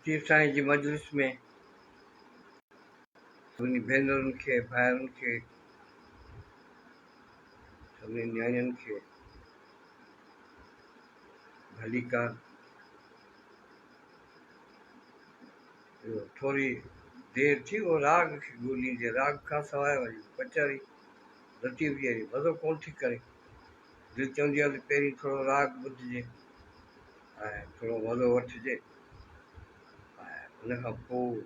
लतीफ़ साईं जी मजलिस में सभिनी भेनरुनि खे, भाइरुनि खे, सभिनी न्याणियुनि खे भली कार। थोड़ी देर थी वो राग खे ॻोल्हींदे, राग खां सवाइ वरी कचहरी लतीफ़ जी मज़ो कोन थी करे। दिलि चवंदी आहे त पहिरीं थोरो राग ॿुधिजे ऐं थोरो मज़ो वठिजे, ऐं उन खां पोइ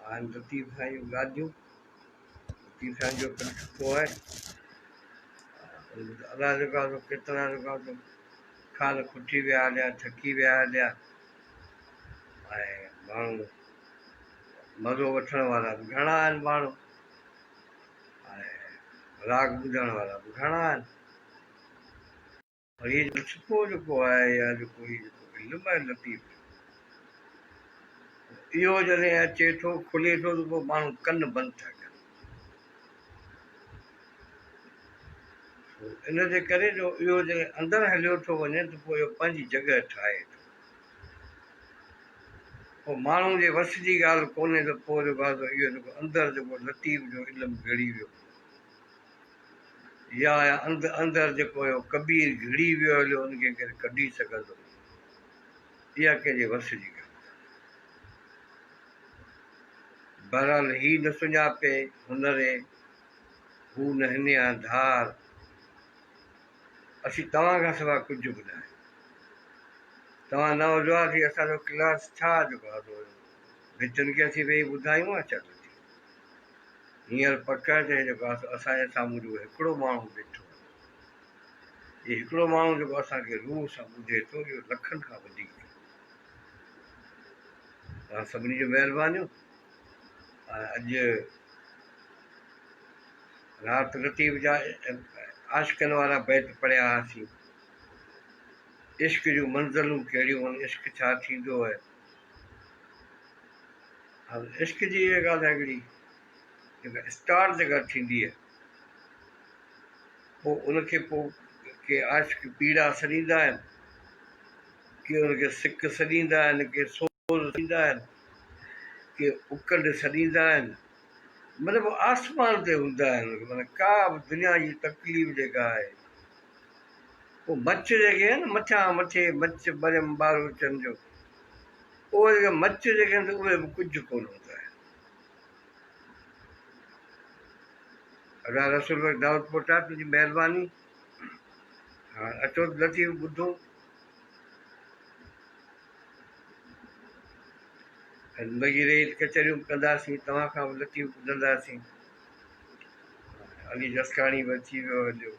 आहिनि लतीफ़ साईं जूं ॻाल्हियूं। लतीफ़ साईं जो सुठो आहे, अलाह जेको आहे केतिरा जेको आहे खाल खुटी विया हलिया, थकी विया हलिया, ऐं माण्हू मज़ो वठण वारा बि घणा आहिनि माण्हू, ऐं राग ॿुधण वारा बि घणा आहिनि। और इहे सुठो जेको आहे या जेको इल्मु आहे लतीफ़, इहो जॾहिं अचे थो खुले थो त पोइ माण्हू कनि बंदि था कनि। इनजे करे जो इहो जॾहिं अंदरि हलियो थो वञे त पोइ इहो पंहिंजी जॻह ठाहे थो। पोइ माण्हू जे वस जी ॻाल्हि कोन्हे त पोइ जेको आहे इहो जेको अंदरि जेको लतीफ़ जो इल्मु घिड़ी वियो, या अंदरि जेको हुयो कबीर घिड़ी वियो हलियो, उनखे केरु कढी सघंदो? इहा कंहिंजे वस जी ॻाल्हि। बहरहाल ही न सुञापे हुनरे, हू न हिनिया धार, असीं तव्हां खां सवाइ कुझु बि न आहे। तव्हां न हुजो आहे की असांजो क्लास छा जेको आहे भितियुनि खे असीं वेही ॿुधायूं आहे छा? हींअर पकड़ ते जेको आहे असांजे साम्हूं जो हिकिड़ो माण्हू वेठो आहे, इहो हिकिड़ो माण्हू जेको असांखे रूह सां ॿुधे थो, इहो लखनि खां वधीक। तव्हां सभिनी जूं महिरबानियूं। अॼु राति लतीफ़ जा आशिक़नि वारा बैत पढ़िया हुआसीं। इश्क जूं मंज़िलूं कहिड़ियूं आहिनि, इश्क छा थींदो आहे। इश्क जी इहा ॻाल्हि आहे हिकिड़ी, जेका स्टार्ट जेका थींदी आहे, पोइ उनखे पोइ के आशिक़ पीड़ा सॾींदा आहिनि, के उनखे सिक सॾींदा आहिनि, के सोर सॾींदा आहिनि, के उकंड सॾींदा आहिनि, मतिलबु आसमान ते हूंदा आहिनि। माना का बि दुनिया जी तकलीफ़ जेका आहे, पोइ मच जेके आहिनि मथां मथे मच बरम ॿारो चंड जो, उहे जेके मच जेके आहिनि उहे बि कुझु कोन हूंदा आहिनि। अलाह रसूल दाऊद पोटा तुंहिंजी महिरबानी। हा अचो लतीफ़ ॿुधो। लॻी रही कचहरियूं कंदासीं, तव्हां खां बि लतीफ़ ॿुधंदासीं। अली जसकाणी बि अची वियो हलियो।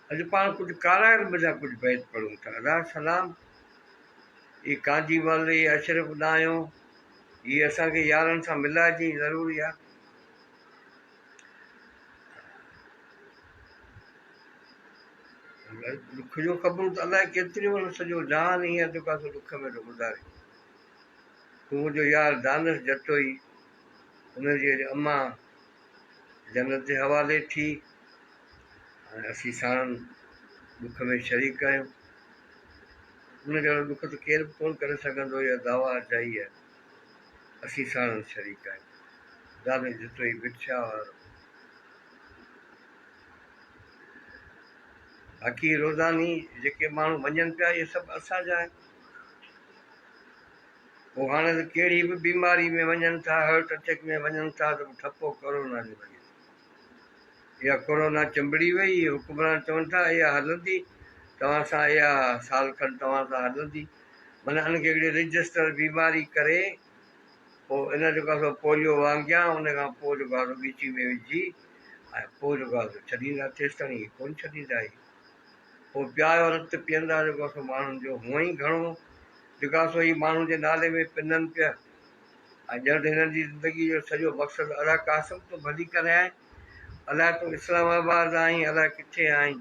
अॼु पाण कुझु काराइल जा कुझु बैत पढ़ूं था। अलाह सलाम, ही कांजी मल, ही अशरफ नायो, ही असांखे यारनि सां मिलाइजी ज़रूरी आहे। दुख जूं ख़बरूं त अलाए केतिरियूं आहिनि, सॼो जहान हींअर जेको आहे दुख में थो गुज़ारे। तूं मुंहिंजो यार दानिश जटोई, हुनजी अॼु अम्मा जन्नत जे हवाले थी, ऐं असीं साणनि दुख में शरीक आहियूं। उन जहिड़ो दुख त केरु बि कोन करे सघंदो, इहा दावा अचाई आहे। असीं साणनि शरीक आहियूं। दानिश जटोई भिक्षा वारो। बाक़ी रोज़ानी जेके माण्हू वञनि पिया, इहे सभु असांजा आहिनि। पोइ हाणे त कहिड़ी बि बीमारी में वञनि था, हार्ट अटैक में वञनि था, त ठपो कोरोना जो वञे। इहा कोरोना चिंबड़ी वई, हुकुमरान चवनि था इहा हलंदी तव्हां सां, इहा साल खनि तव्हां सां हलंदी। माना हिनखे हिकिड़ी रजिस्टर बीमारी करे, पोइ इन जेको आहे पोलियो वांगिया, उन खां पोइ जेको आहे ॻीची में विझी, ऐं पोइ जेको आहे छॾींदा, तेसि ताईं कोन छॾींदा। पोइ प्यायो रत पीअंदा जेको आहे माण्हुनि जो, हूअं ई घणो जेको आहे ही माण्हू जे नाले में पिननि पिया। ऐं ॼण हिननि जी ज़िंदगी जो सॼो मक़सदु अलाह कासम तूं भली कराए, अलाए तूं इस्लामाबाद आहीं, अलाए किथे आहीं,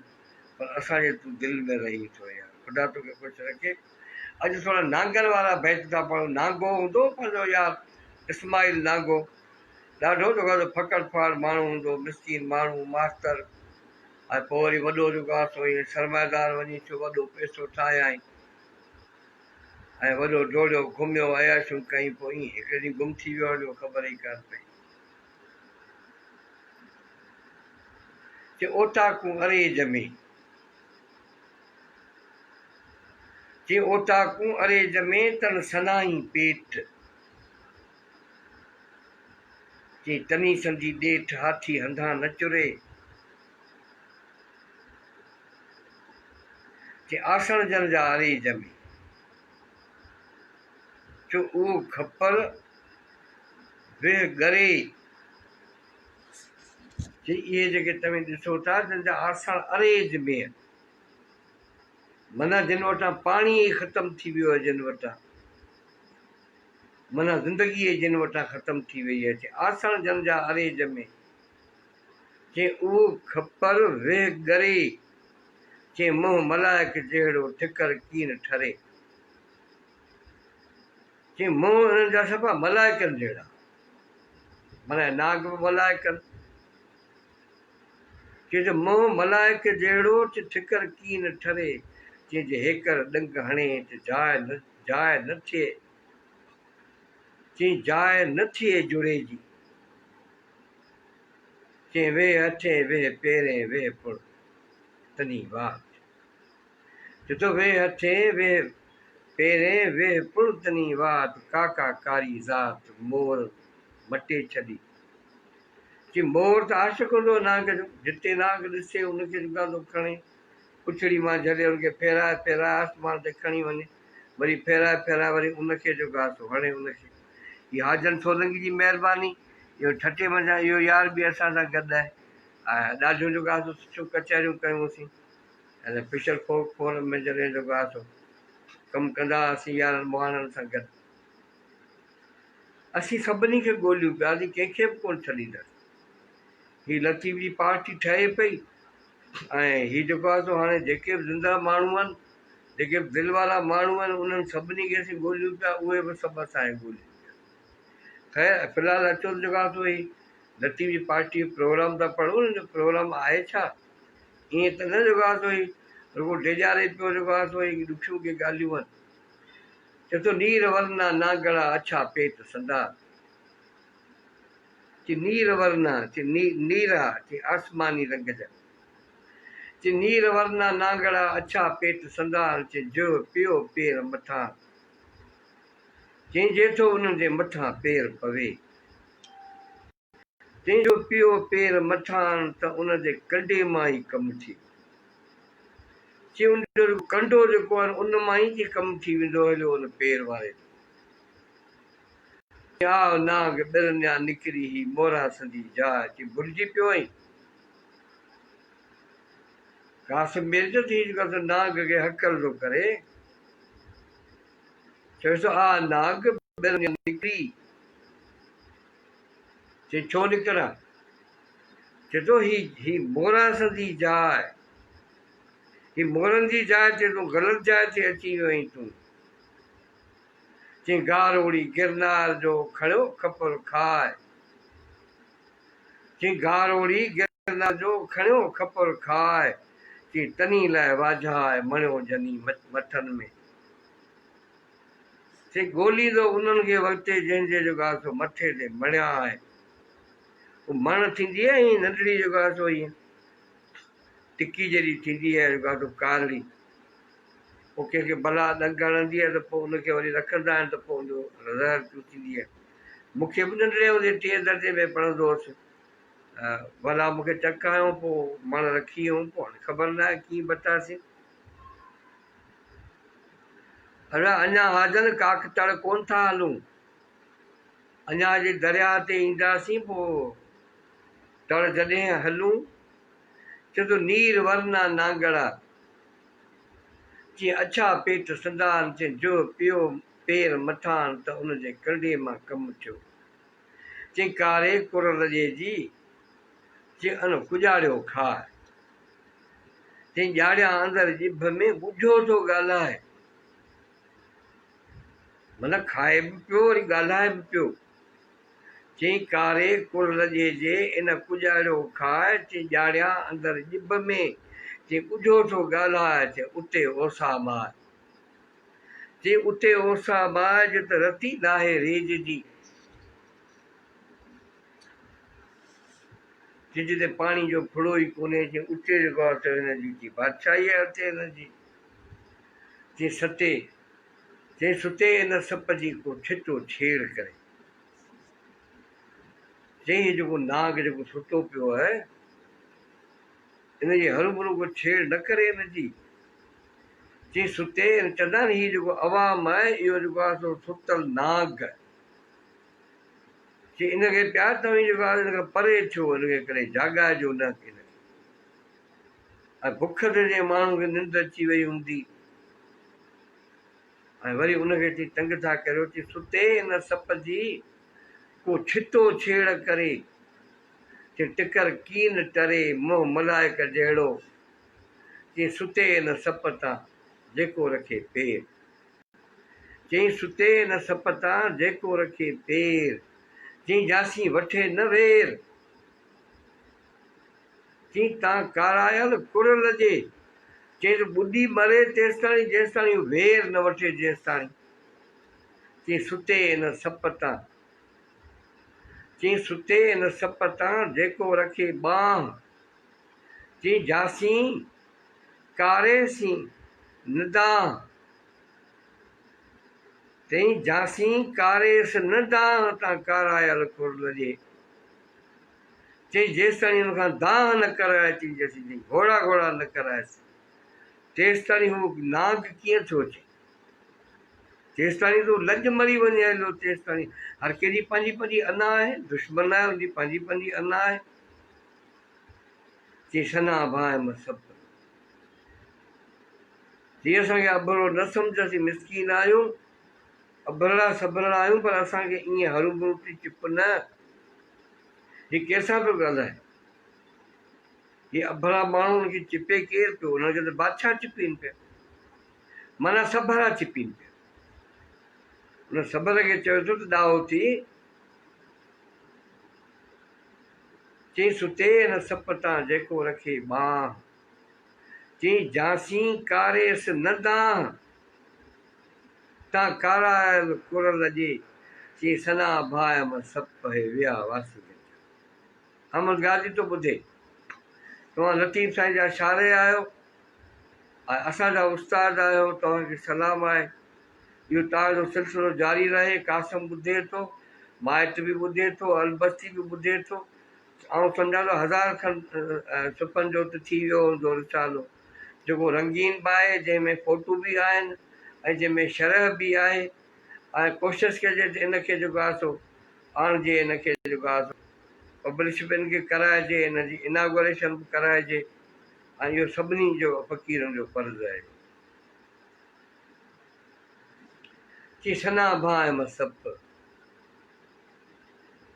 पर असांजे तूं दिलि में रही थो यार, ख़ुदा तोखे ख़ुशि रखे। अॼु थोरा नांगनि वारा बैत था पढ़ूं। नांगो हूंदो पंहिंजो यार इस्माइल नांगो, ॾाढो जेको आहे फकड़ फाड़ माण्हू हूंदो, मिसकीन माण्हू, मास्तर, ऐं पोइ वरी वॾो जेको आहे सो सरमाएदार वञी थियो, वॾो पैसो ठाहियाईं। ऐं वॾो डोड़ियो घुमियो अयाशूं कई पोइ ईअं हिकिड़े ॾींहुं गुम थी वियो हलियो ख़बर ई कान पई चए ओटाकूं अरेज में चए ओटाकूं अरेज में तन सनाई पेट चई तनी संदी ॾेठ हाथी हंधा न चुरे चई आसण जन जा अरेज में चो उहो खपर वेह गरे चई इहे जेके तव्हां ॾिसो था जंहिंजा आसण अरेज में आहिनि माना जिन वटां पाणी ई ख़तमु थी वियो आहे जिन वटां माना ज़िंदगी जिन वटां ख़तमु थी वई आहे चई आसण जन जा अरेज में चई उहो खपर वेह गरे चई मुंहुं मलाइक जहिड़ो ठिकर कीन ठरे चई मुंहुं उन्हनि जा सफ़ा मलाइकनि जहिड़ा माना नाग बि मलाइकनि चई त मुंहुं मलाइक जहिड़ो चई ठिकर कीन ठरे चई जे हेकर ॾंग हणे त जाइ न थिए चई जाइ न थिए जुड़े जी चई वेह अठे वेह पेरें वेह पुड़ तनी वात चए थो वेह अठे वेह पेरें वेह पुड़ तनी वात काका कारी ज़ात मोर मटे छॾी चई मोर त आशिक़ हूंदो नाग जो जिते नाग ॾिसे उनखे थो खणे पुछड़ी मां झले हुनखे फेराए फेराए आसमान ते खणी वञे वरी फेराए फेराए वरी उनखे जेको आहे सो हणे उनखे इहा हाजन सोलंकी जी महिरबानी इहो ठटे मंझां इहो यार बि असां सां गॾु आहे ऐं ॾाढियूं जेको आहे सो सुठियूं कचहरियूं कयूंसीं ऐं पिशल फोन में जॾहिं जेको आहे सो कमु कंदा हुआसीं यारनि मुहाणनि सां गॾु असीं सभिनी खे ॻोल्हियूं पियासीं कंहिंखे बि कोन छॾींदासीं हीअ लतीफ़ जी पार्टी ठहे पई ऐं हीअ जेको आहे सो हाणे जेके बि ज़िंदा माण्हू आहिनि जेके बि दिलि वारा माण्हू आहिनि उन्हनि सभिनी खे असीं ॻोल्हियूं पिया उहे बि सभु असांखे ॻोल्हियूं ख़ैर फ़िलहालु अचो जेको आहे सो ही लतीफ़ जी पार्टी जो प्रोग्राम था पढ़ूं न प्रोग्राम आहे छा ईअं त न जेको आहे सो ही रुॻो डेॼारे पियो जेको आहे सो ही ॾुखियूं के ॻाल्हियूं आहिनि चए थो नीर वरना नागड़ा अछा पेट संदा चई नीर वरना चई नीरा चई आसमानी रंग जा चई नीर वरना नागड़ा अछा पेट संदार चई जो पियो पेर मथां चई जेठो उन्हनि जे मथां पेर पवे जंहिंजो पियो पेर मथां त उनजे कंडे मां ई कमु थी चई उनजो कंडो जेको आहे उन मां ई कमु थी वेंदो हलियो उन पेर वारे नाग ॿिरनिया निकिरी ही मोरा संदी जाइ चई भुलिजी पियो आई घास मेल जो थी जेको नाग खे हकल थो करे चए थो आ नाग ॿिरनिया निकिरी चई छो निकिरा चए थो ही मोरा संदी जाइ ही मोरनि जी जाइ चए तूं ग़लति जाइ ते अची वियो आहीं तूं चई गारोड़ी गिरनार जो खणियो खपर खाए चई गारोड़ी गिरनार जो खणियो खपर खाए चई तनी लाइ वाझाए मणियो जनी मथनि में चई ॻोल्हींदो उन्हनि खे वक़्तु जंहिंजे जेको आहे सो मथे ते मणिया आहे उहा मण थींदी आहे ईअं नंढड़ी जेको आहे सो ईअं टिकी जहिड़ी थींदी आहे जेको आहे सो कारड़ी पोइ कंहिंखे भला ॾंग हणंदी आहे त पोइ उनखे वरी रखंदा आहिनि त पोइ उनजो ज़हर थींदी आहे मूंखे बि नंढड़े हूंदे 3 दर्जे में पढ़ंदो हुउसि भला मूंखे चक आयो पोइ मण रखी हुउमि पोइ हाणे ख़बर न आहे कीअं बतासीं अञा अञा हाजन काक तड़ कोन था हलूं अञा जे दरिया ते ईंदासीं पोइ तड़ जॾहिं हलूं चए थो नीर वरना नांगड़ा चई अछा पेट संदान चई जो पियो पेर मथां त उनजे कंडे मां कमु थियो चई कारे कुर लॼे जी चई अन कुॼाड़ियो खाए चई ॼाड़िया अंदरि ॼिभ में ॿुढो थो ॻाल्हाए माना खाए बि पियो वरी ॻाल्हाए बि पियो चई कारे कुर लॼे जे इन कुॼाड़ियो खाए चई ॼाड़िया अंदरि ॼिभ में चई ॿुढो थो ॻाल्हाए चई उते ओसा मार जे उते ओसा बाज त रती नाहे रेज जी, जिते पानी जो फुड़ो ई कोन्हे, जे उते जेको आहे त हिनजी बादशाही आहे हथे हिनजी। जे सते जे सुते हिन सप जी को छितो छेड़ करे, चई जेको नाग जेको सुतो पियो आहे हिनजी हरूभरू को छेड़ न करे हिनजी। चई सुते चवंदा आहिनि हीउ जेको अवाम आहे इहो जेको आहे सो सुतल नाग, चई इनखे प्यार तव्हीं जेको आहे हिन खां परे थियो, हिनखे करे जाॻाइजो न हिनखे। ऐं बुख ते जे माण्हू खे निंड अची वई हूंदी ऐं वरी उनखे चई तंग था करियो, चई सुते हिन सप जी को छितो छेड़ करे, चई टिकर कीन टरे मोह मलाइक जहिड़ो, चई सुते हिन सप तां जेको रखे पेर, चई सुते हिन सप तां जेको रखे पेर, चई जासी वठे न वेर, चई तां कारायल कुरल जे, चई ॿुधी मरे तेसि ताईं जेसि ताईं वेर न वठे जेसि ताईं, चई सुते हिन सप तां, चई सुते हिन सप तां जेको रखे ॿांह, चई जासी कारेसी नदांह, चई जासी कारेस नदांह तां कारायल कुरल जे, चई जेसि ताईं हुन खां दाह न कराए, चई जेसि घोड़ा घोड़ा न कराएसि तेसि ताईं हू नाग कीअं थो अचे, जेसि ताईं तूं लॼ मरी वञे हलियो तेसि ताईं। हर कंहिंजी पंहिंजी पंहिंजी अना आहे, दुश्मन आहे हुनजी पंहिंजी पंहिंजी अना आहे। चई सना भाए म सप, जीअं असांखे अबरो न सम्झ, असीं मिसकीन आहियूं, अबरड़ा सबरड़ा आहियूं, पर असांखे ईअं हरूभरू थी चुप न। हीउ कंहिंसां पियो ॻाल्हाए, हीअ अबड़ा माण्हू हुनखे चिपे केरु पियो, हुनखे त बादशाह चिपीनि पिया, माना सबरा चिपीनि पिया। हुन सबर खे चयो थो त ॾाहो थी, चई सुते हिन सप तां जेको रखे ॿांह, चई जासी कारेस न दांह तां कारायल कुरल जे, चई सना भाए म सप हे विया वासी। अहमद गाजी तो ॿुधे, तव्हां लतीफ़ साईं जा शारे आहियो ऐं असांजा उस्ताद आहियो, तव्हांखे सलाम आहे। इहो तव्हांजो सिलसिलो जारी रहे। कासिम ॿुधे थो, माइट बि ॿुधे थो, अलबस्ती बि ॿुधे थो, ऐं सम्झा थो 1000 खनि सुफ़नि जो त थी वियो हूंदो रिसालो, जेको रंगीन बि आहे, जंहिंमें फ़ोटू बि आहिनि ऐं जंहिंमें शरह बि आहे। ऐं कोशिशि कजे त इनखे जेको आहे सो आणिजे, इनखे जेको आहे सो पब्लिश बि हिनखे कराइजे, हिनजी इनागोरेशन बि कराइजे, ऐं इहो सभिनी जो फ़क़ीरनि जो फ़र्ज़ु आहे। चई सना भाए म सप,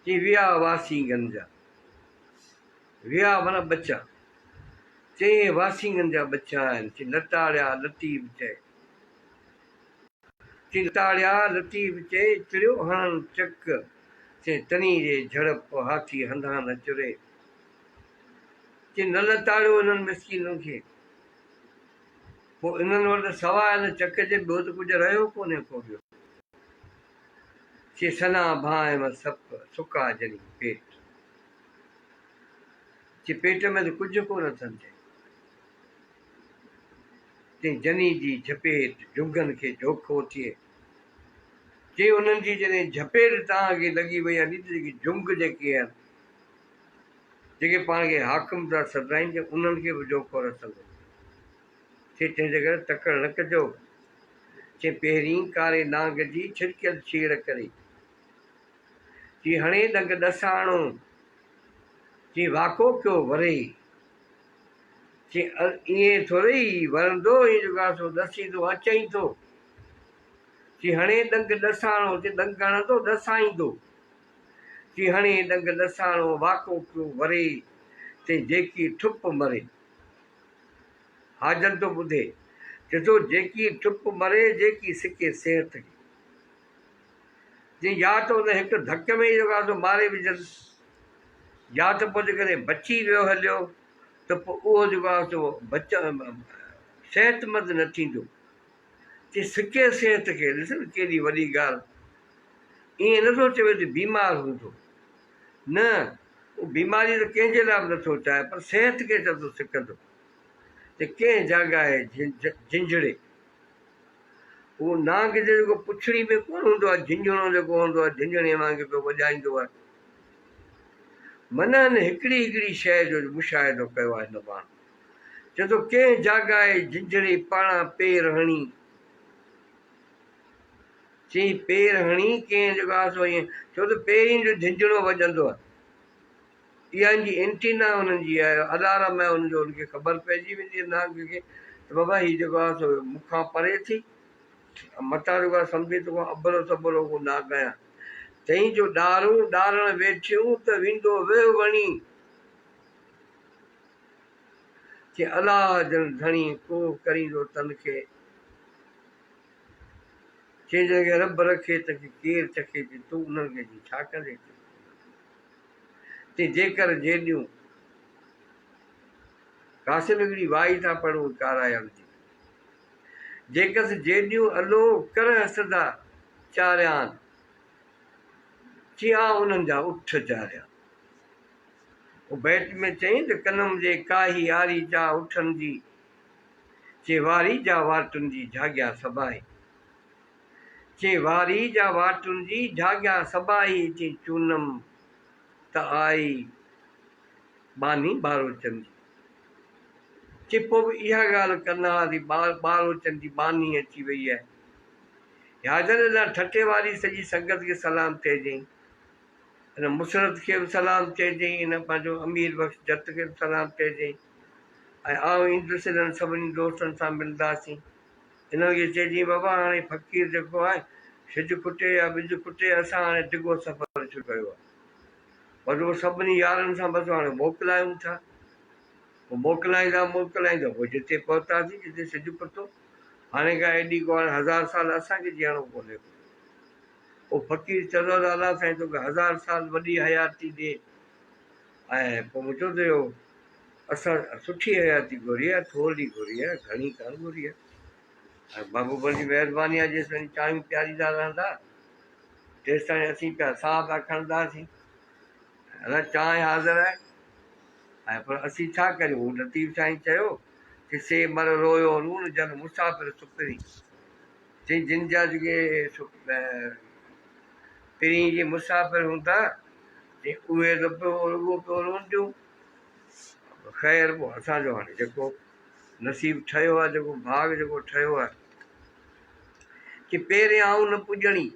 चई विया वासी गंजा, विया माना बचा, चई वासीगंज जा बचा आहिनि। चई लताड़िया लतीफ़ चए, चई लताड़िया लतीफ़ चए चिड़ियो हणनि चक, चई तनी जे झड़प हाथी हंधा न चुरे, चई न लताड़ियो हिननि मिसकीननि खे, पोइ इन्हनि वटि सवाइ हिन चक जे ॿियो त कुझु रहियो कोन्हे को ॿियो। चई सना भाए म सप सुका जनी पेट, चई पेट में त कुझु कोन अथनि। चई जनी जी झपेट झुंगनि खे झोखो थिए, चई उन्हनि जी जॾहिं झपेट तव्हांखे लॻी वई आहे नी, त जेकी झुंग जेके आहिनि, जेके पाण खे हाकिम था सॾाइनि, चई उन्हनि खे बि झोखो रसंदो। चई तंहिंजे करे तकड़ि न कजो। चई पहिरीं कारे नांग जी छिड़कियल छेड़ करे, चई हणे डंग ॾसाणो, चई वाको कयो वरे, चई ईअं थोरी वरंदो, ईअं जेको आहे सो ॾसींदो अचईंदो। चई हणे डंग ॾसाणो, चई डंग हणंदो ॾसाईंदो, चई हणे डंग ॾसाणो वाको कयो वरे, चई जेकी ठुप मरे। हाजन तो ॿुधे, चए थो जेकी ठुप मरे, जेकी सिके सिहत खे, चई या त हुन हिकु धक में ई जेको आहे सो मारे विझनि, या त पोइ जेकॾहिं बची वियो हलियो त पोइ उहो जेको आहे सो सिहतमंद न थींदो। चई सिके सिहत खे ॾिस न केॾी वॾी ॻाल्हि। ईअं नथो चवे त बीमार हूंदो, न, उहो बीमारी त कंहिंजे लाइ बि नथो चाहे, पर सिहत खे चवंदो सिकंदो। त कंहिं जॻह आहे झिंझड़े, उहो नांग जेको पुछड़ी में कोन हूंदो आहे, झिंझणो जेको हूंदो आहे झिंझणे वांगुरु पियो वॼाईंदो आहे। मन हिन हिकिड़ी हिकिड़ी शइ जो मुशाहिदो कयो आहे हिन पाण। चए थो कंहिं जॻह आहे झिंझड़े पाण पेर हणी, चई पेर हणी कंहिं जेको आहे सो ईअं, छो त पेरिन जो झिंझणो वॼंदो आहे। इहा जी एंटीना हुननि जी आहे, अलार्म आहे हुनजो, हुनखे ख़बर पइजी वेंदी आहे नांग खे त बाबा हीअ जेको आहे सो मूंखां परे थी, मथां जेको आहे सम्झे थो अबरो सबरो को नांग आहियां। चई जो ॾारूं ॾारण वेठियूं त वेंदो वेह वणी, चई अलाह जन धणी को करींदो तन खे, चई जंहिंखे रब रखे त केरु चखे, तूं उन्हनि खे छा कंदे। ते जेकर जेॾियूं कासिम हिकिड़ी वाई था पढ़ूं कारायल जी, जेकसि जेॾियूं अलो कर हसदा चारियान, चिया उन्हनि जा उठ चारिया। उहो बैट में चई त कनम जे काही यारी जा उठनि जी, चे वारी जा वाटुनि जी जाॻिया सबाई, चे वारी जा वाटुनि जी जाॻिया सबाई, चे चूनम त आई बानी बारोचन जी। चए पोइ बि इहा ॻाल्हि कंदा हुआसीं, बारोचन जी बानी अची वई आहे। यादनि लाइ ठटे वारी सॼी संगत खे सलाम चइजांइ, हिन मुसरत खे बि सलाम चइजांइ, हिन पंहिंजो अमीर बख़्श जत खे बि सलाम चइजांइ, ऐं आउं ईंदुसि हिननि सभिनी दोस्तनि सां मिलंदासीं। हिननि खे चइजांइ बाबा हाणे फ़क़ीर जेको आहे सिजु खुटे या ॿिज खुटे, असां हाणे डिघो सफ़र शुरू कयो आहे, पर उहो सभिनी यारनि सां बसि हाणे मोकिलायूं था। पोइ मोकिलाईंदा पोइ जिते पहुतासीं, जिते सिजु खुटो, हाणे खां एॾी को हाणे 1000 साल असांखे जीअणो कोन्हे। पोइ फ़क़ीर चवंदो आहे अलाह साईं तोखे 1000 साल वॾी हयाती ॾे। ऐं पोइ मूं चयो त इहो असां सुठी हयाती घुरी आहे, थोरी घुरी आहे, घणी कान घुरी आहे। ऐं महबूबनि जी महिरबानी आहे, जेसिताईं चांहियूं पीआरींदा रहंदा तेसिताईं असीं पिया साह पिया खणंदासीं। अलाए चांहि हाज़िर आहे, ऐं पर असीं छा करियूं। हू लतीफ़ साईं चयो कि से मर रोयो रूण जन मुसाफ़िर सुपिरी, चई जिन जा जेके पहिरीं जे मुसाफ़िर हूंदा उहे त रुॻो पियो रोंदियूं। ख़ैर पोइ असांजो हाणे जेको नसीबु ठहियो आहे, जेको भाग जेको ठहियो आहे, कि पहिरें आऊं न पुॼणी,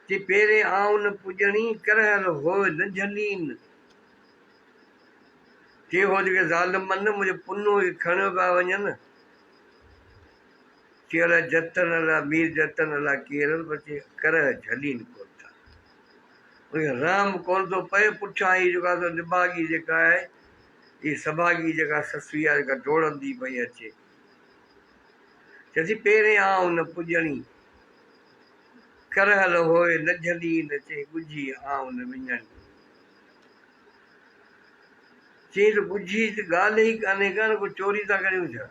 कि पहिरें आऊं न पुॼणी करहल हो न झलीन, के हो जेके ज़ालिम आहिनि मुंहिंजे पुन्नो खे खणियो पिया वञनि, चई अलाए जतन अलाए मीर जतन अलाए केरु, पर करह झलीन कोन था, उनखे रहम कोन थो पए। पुठियां ई जेका निभागी जेका आहे, हीअ सभागी जेका ससुई आहे, जेका डोड़ंदी पई अचे, चएसि पहिरें आऊं न पुॼणी करहल होए न झलीन, चई ॻुझी आऊं न विञणी। चई त ॻुझी त ॻाल्हि ई कान्हे का, को चोरी था करियूं छा,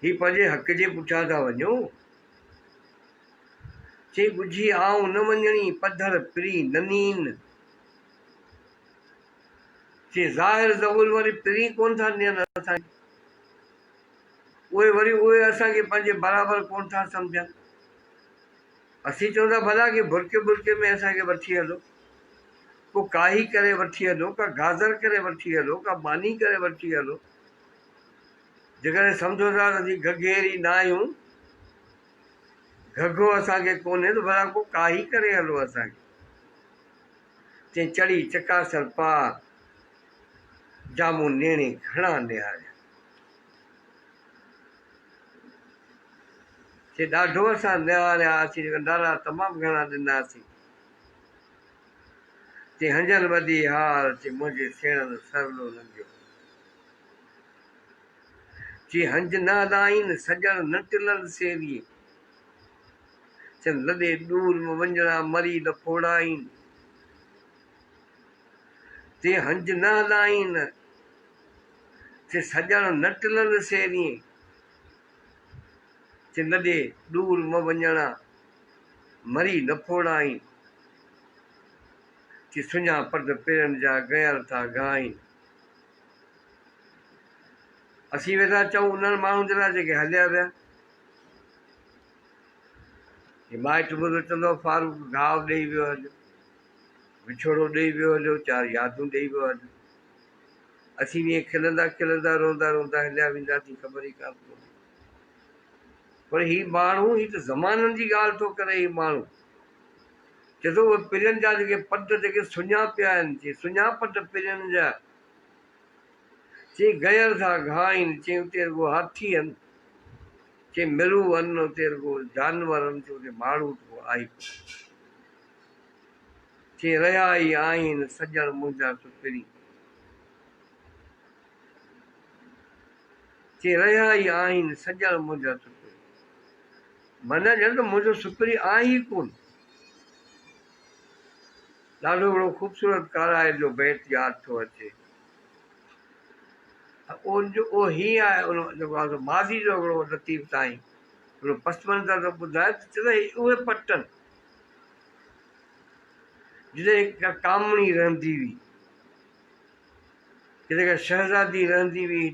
ही पंहिंजे हक़ जे पुठियां था वञूं। चई ॻुझी आऊं न वञणी पधर पिरी न नीन, चई ज़ाहिर ज़बूल वरी पिरी कोन था ॾियनि असांखे, उहे असांखे पंहिंजे बराबरि कोन था सम्झनि। असीं चऊं था भला कि बुरके बुरके में असांखे वठी हलो, को काही करे वठी हलो, का गाज़र करे वठी हलो, का बानी करे वठी हलो। जेकॾहिं सम्झो था त असीं घघेरी न आहियूं, घघो असांखे कोन्हे, त भला को काही करे हलो असांखे। चई चढ़ी चकासर पार जामू नेणे घणा निहारिया, चई ॾाढो असां निहारियासीं, नारा तमामु घणा ॾिनासीं। चई हंजल वधी हार, चई मुंहिंजे सेणनि सरलो लंघियो, चई हंज न हलाइन सॼण न टिलनि सेरीअ, चन लॾे ॾूर में वञणा मरी न फोड़ाइन, चई हंज न हलाइन चए सॼण न टिलनि सेरीं, चए न ॾे ॾूर म वञणा मरी न फोड़ाई, चए सुञा पद पेरनि जा गयल था गाइन। असीं वेठा चऊं उन्हनि माण्हुनि जे लाइ जेके हलिया विया। माइट ॿुधो चवंदो फारूक घाव ॾेई वियो अॼु, विछोड़ो ॾेई वियो हलियो, 4 यादूं ॾेई वियो अॼु। असीं बि ईअं खिलंदा खिलंदा रोंदा रोंदा हलिया वेंदासीं, ख़बर ई कान पवंदी। पर हीउ माण्हू, हीउ त ज़माननि जी ॻाल्हि थो करे। हीउ माण्हू चए थो उहे पिरियनि जा जेके पद जेके सुञा पिया आहिनि, चए सुञा पद पिरियनि जा, चए गयल था घाइन, चए उते रुॻो हाथी आहिनि, चए मिरू आहिनि, उते रुॻो जानवर आहिनि, चए उते माण्हू रुॻो आई। चए रहिया ई आहिनि सॼण मुंहिंजा सुपिरी, चए रहिया ई आहिनि सॼण मुंहिंजा सुपिरी। मन ॼण त मुंहिंजो सुपिरी आहे ई कोन। ॾाढो वॾो ख़ूबसूरत काराए जो बैत यादि थो अचे। उहो हीअ आहे उन जेको आहे माज़ी जो हिकिड़ो लतीफ़ साईं हिकिड़ो पसमंज़र थो ॿुधाए त चए उहे पटनि जिते का कामणी रहंदी हुई, जिते का शहज़ादी रहंदी हुई,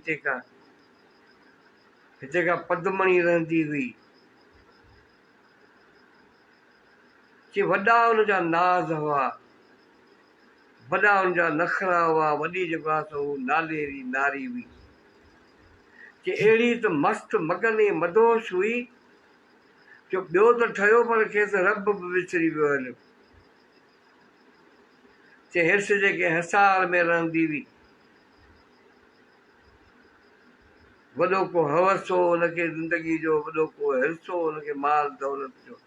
हिते का पदमणी रहंदी हुई। चए वॾा हुनजा नाज़ हुआ, वॾा हुनजा नखरा हुआ, वॾी जेको आहे सो नालेरी नारी हुई। चए अहिड़ी त मस्तु मगन ऐं मदोश हुई जो ॿियो त ठहियो पर खेसि रब बि विसरी वियो हलियो। चए हिर्स जेके हिसार में रहंदी हुई, वॾो को हवस हो हुनखे ज़िंदगी जो, वॾो को हिर्स हो हुनखे माल दौलत जो।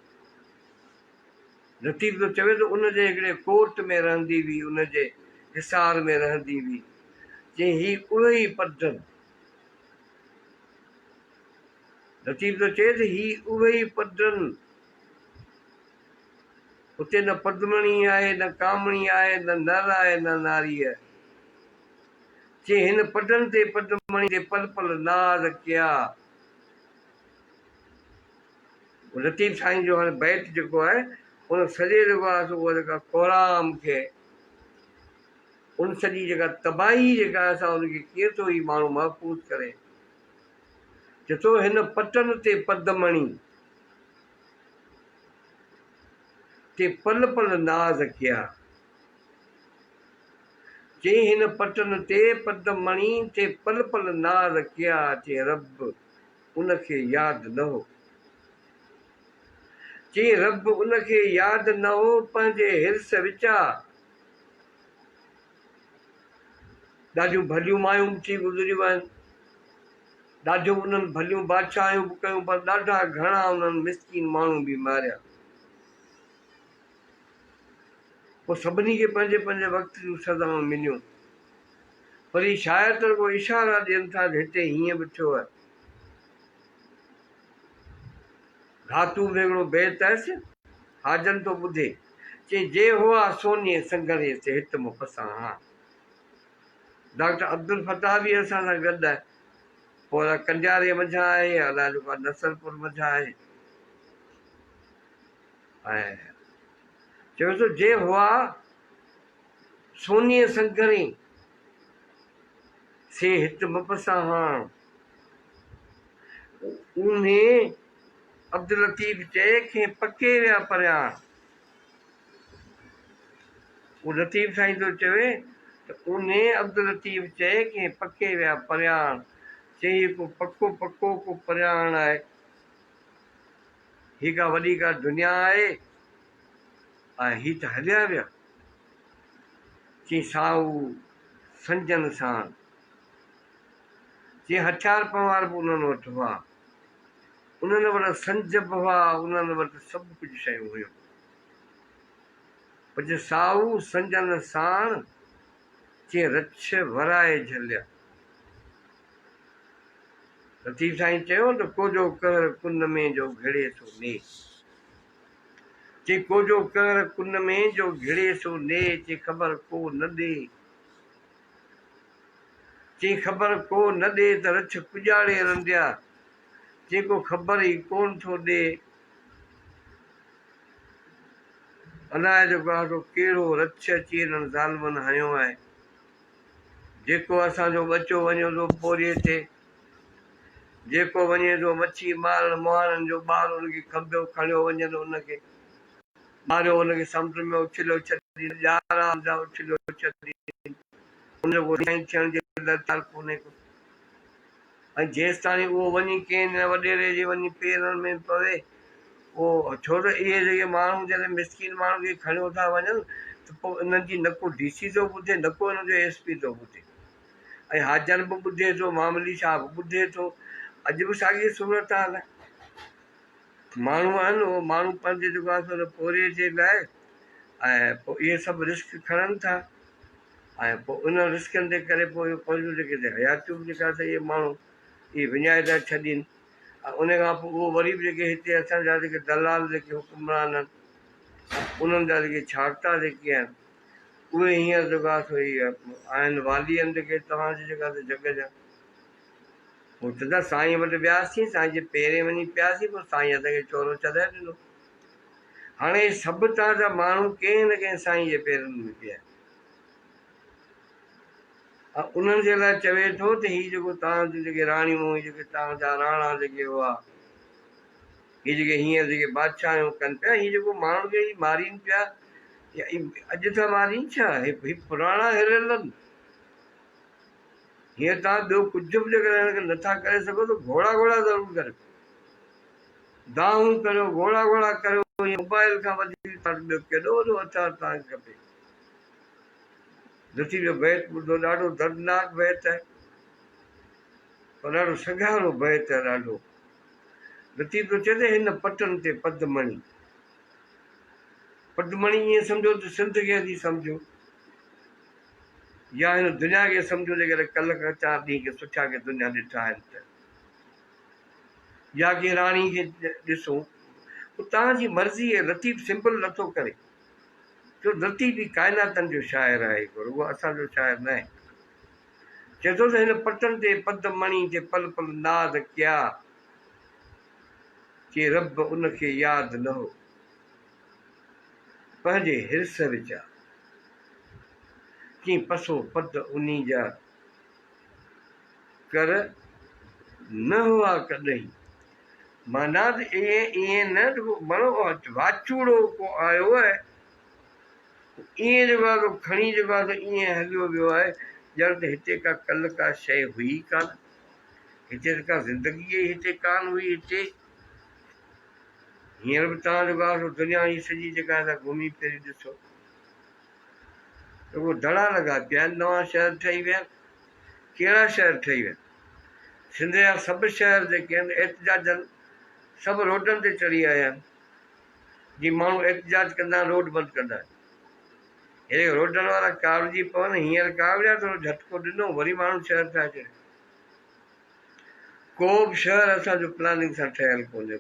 लतीफ़ थो चवे त उनजे हिकिड़े कोर्ट में रहंदी हुई, उनजे हिसार में रहंदी हुई। चए ही उहे ई पदनि, लतीफ़ थो चए त ही उहे ई पदनि, उते न पदमणी आहे, न कामणी आहे, न नर आहे, न नारी आहे। चए हिन पदनि ते पदमणी ते पल पल नाज़ कया। लतीफ़ साईं जो हाणे बैत जेको आहे उन सॼे जेको आहे उहा जेका कोराम खे, उन सॼी जेका तबाही जेका असां उनखे कीअं थो ही माण्हू महफ़ूज़ करे। चए थो हिन पटनि ते पदमणी ते पल पल नाज़ कया। चए हिन पटनि ते पदमणी ते पल पल नाज़ कया। चए रब उनखे यादि न हो, चए रब उनखे यादि न हो, पंहिंजे हिर्स विचा ॾाढियूं भलियूं मायूं थी गुज़रियूं आहिनि, ॾाढियूं उन्हनि भलियूं बादशाहियूं बि कयूं, पर ॾाढा घणा उन्हनि मिसकीन माण्हू बि मारिया। पोइ सभिनी खे पंहिंजे पंहिंजे वक़्त जूं सज़ाऊं मिलियूं। पर ही शायदि त रुॻो इशारा ॾियनि था त हिते हीअं बि थियो आहे। धातू में हिकिड़ो बैत अयसि, हाजन थो ॿुधे, चए जे हुआ सोने संगरे से हित मूं फसां हा। डॉक्टर अब्दुल फताह बि असां सां गॾु आहे, पोइ अलाए कंडियारे मंझां आहे, अलाए जेको आहे नसलपुर मंझां आहे। ऐं चवे थो जे हुआ सोने संगरे से हित मूं फसां हा। उन्हें अब्दुल लतीफ़ चए खे पके विया परियां। उहो लतीफ़ साईं थो चवे त उन्हें अब्दुल लतीफ़ चए खे पके विया परियां। चई को पको पको को परियाण आहे, ही का वॾी का दुनिया आहे ऐं ही त हलिया विया। चई साऊ संजन सां, चई हथियार पवार बि उन्हनि वटि हुआ, उन्हनि वटि संज बि हुआ, उन्हनि वटि सभु कुझु शयूं हुयूं। पर साऊ संजन साण, चई रछ वराए झलिया। लतीफ़ साईं चयो त कोजो कहर कुन में जो घिड़े सो ने, चई कोजो कहर कुन में जो घिड़े सो ने, चई ख़बर को न ॾे। चई ख़बर को न ॾे त रछ पुॼाड़े रंधिया, जेको ख़बर ई कोन थो ॾे अलाए जेको आहे सो कहिड़ो रछ अची हिननि ज़ालमनि हणियो आहे। जेको असांजो बचो वञे थो पोरीअ ते, जेको वञे थो मच्छी मारण मुहारनि जो ॿार हुनखे खबियो खणियो वञे थो, हुनखे मारियो, हुनखे समुंड में उछलियो छॾी, यारहं जा उछलियो छॾी, हुनजो को साईं थियण जे दरकार कोन्हे को। ऐं जेसि ताईं उहो वञी कंहिं वॾेरे जे वञी पेरनि में पवे, उहो छो त इहे जेके माण्हू जॾहिं मिसकिन माण्हू खे खणियो था वञनि त पोइ इन्हनि जी न को DC थो ॿुधे, न को हिनजो SP थो ॿुधे, ऐं हाजन बि ॿुधे थो, मामूली छा बि ॿुधे थो। अॼु बि साॻी सूरत आहे। माण्हू आहिनि, उहो माण्हू पंहिंजे जेको आहे सो पोरे जे लाइ ऐं पोइ इहे सभु रिस्क खणनि था, ऐं पोइ उन रिस्कनि जे करे पोइ पंहिंजूं जेके हयातियूं जेका त इहे माण्हू इहे विञाए था छॾनि। ऐं उन खां पोइ उहो वरी बि जेके हिते असांजा जेके दलाल जेके हुकुमरान आहिनि, उन्हनि जा जेके छाड़ता जेके आहिनि, उहे हींअर जेको आहे सो इहे आहिनि वाली आहिनि जेके तव्हांजी जेका त जग जा। पोइ चवंदा साईं वटि वियासीं, साईं जे पेरे वञी पियासीं, पोइ साईं असांखे चोरो चधाए ॾिनो। हाणे सभु तव्हांजा माण्हू कंहिं न कंहिं साईं जे पेरनि में पिया, उन्हनि जे लाइ चवे थो त हीअ जेको तव्हांजूं जेके राणियूं, जेके तव्हांजा राणा जेके हुआ, हीअ जेके हींअर जेके बादशाहियूं कनि पिया, हीअ जेको माण्हुनि खे मारीनि पिया, अॼु था मारीनि छा? ही पुराणा हिरियल आहिनि। हीअं तव्हां ॿियो कुझु बि जेकर हिनखे नथा करे सघो त घोड़ा घोड़ा ज़रूरु करियो, दाऊं करियो, घोड़ा घोड़ा करियो। मोबाइल खां वधीक ॿियो केॾो वॾो हथियार तव्हांखे खपे? लतीफ़ जो बैत ॿुधो, ॾाढो दर्दनाक बैत आहे, पर ॾाढो सॻारो बैत आहे ॾाढो। लतीफ़ थो चए हिन पटनि ते पदमणी, पदमणी ईअं सम्झो त सिंध खे थी सम्झो, या हिन दुनिया खे सम्झो जेकर कल्ह खां 4 ॾींहं के सुठा के दुनिया ॾिठा आहिनि त, या के राणी खे ॾिसो, तव्हांजी मर्ज़ी आहे। लतीफ़ सिंपल नथो करे, छो लतीफ़ ई काइनातनि जो शाइर आहे हिकिड़ो, उहो असांजो शाइर न आहे। चए थो त हिन पटनि ते पदमणी ते पल पल नाद कया, के रब उनखे यादि न हो, पंहिंजे हिर्स विचा कीअं पसो पद उन्ही जा कर न हुआ कॾहिं। माना त ईअं न मनो वाचूड़ो को आयो आहे, ईअं जेको आहे खणी जेको आहे त ईअं हलियो वियो आहे ॼण त हिते का कल्ह का शइ हुई कान, हिते त का ज़िंदगी हिते कान हुई। हिते हींअर बि तव्हां जेको आहे दुनिया जी सॼी जेका आहे घुमी फिरी ॾिसो त उहो धड़ा लॻा पिया आहिनि, नवां शहर ठही विया आहिनि। कहिड़ा शहर ठही विया? सिंध जा सभु शहर जेके आहिनि एहतिजाजनि, सभु रोडनि ते चढ़ी आया आहिनि। जीअं माण्हू एहतिजाज कंदा आहिनि, रोड बंदि कंदा आहिनि, हे रोडनि वारा कावड़जी पवनि। हींअर कावड़िया थोरो झटको ॾिनो, वरी माण्हू शहर था अचनि। को बि शहर असांजो प्लानिंग सां ठहियलु कोन्हे,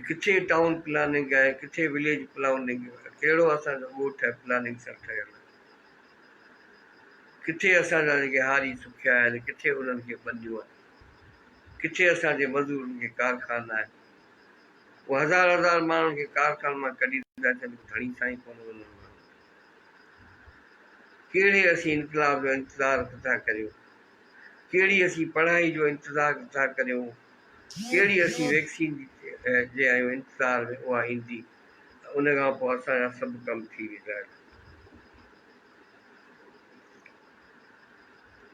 किथे टाउन प्लानिंग आहे, किथे विलेज प्लानिंग आहे, कहिड़ो असांजो ॻोठ आहे प्लानिंग सां ठहियलु, किथे असांजा जेके हारी सुखिया आहिनि, किथे उन्हनि खे ॿंधियूं आहिनि, किथे असांजे मज़दूरनि खे कारखाना आहिनि। उहे हज़ार हज़ार माण्हुनि खे कारखाने मां कढी था छॾनि, खणी साईं कोन वञनि। कहिड़े असीं इनकलाब जो इंतज़ारु था करियूं, कहिड़ी असीं पढ़ाई जो इंतज़ारु था करियूं, कहिड़ी असीं वैक्सीन जे आहियूं इंतज़ार में उहा ईंदी, उन खां पोइ असांजा सभु कम थी वेंदा आहिनि।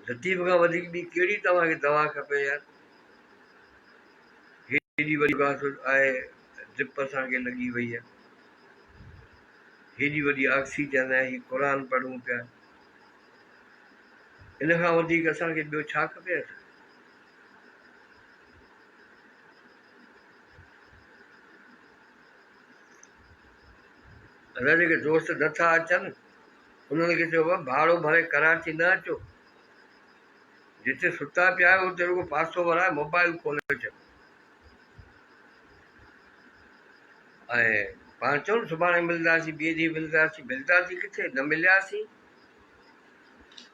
लतीफ़ खां वधीक ॿी कहिड़ी तव्हांखे दवा खपे यार? हेॾी वॾी आहे ड्रिप असांखे लॻी वई आहे, हेॾी वॾी ऑक्सीजन आहे, हीअ क़ुर पढ़ूं पिया, इन खां वधीक असांखे ॿियो छा खपे? असां जेके दोस्त नथा अचनि उन्हनि खे चइबो आहे भाड़ो भरे कराची न अचो, जिते सुता पिया आहियो उते रुॻो पासो वराए मोबाइल खोले अचो ऐं पाण चऊं सुभाणे मिलंदासीं, ॿिए ॾींहुं मिलंदासीं, मिलंदासीं किथे? न मिलियासीं।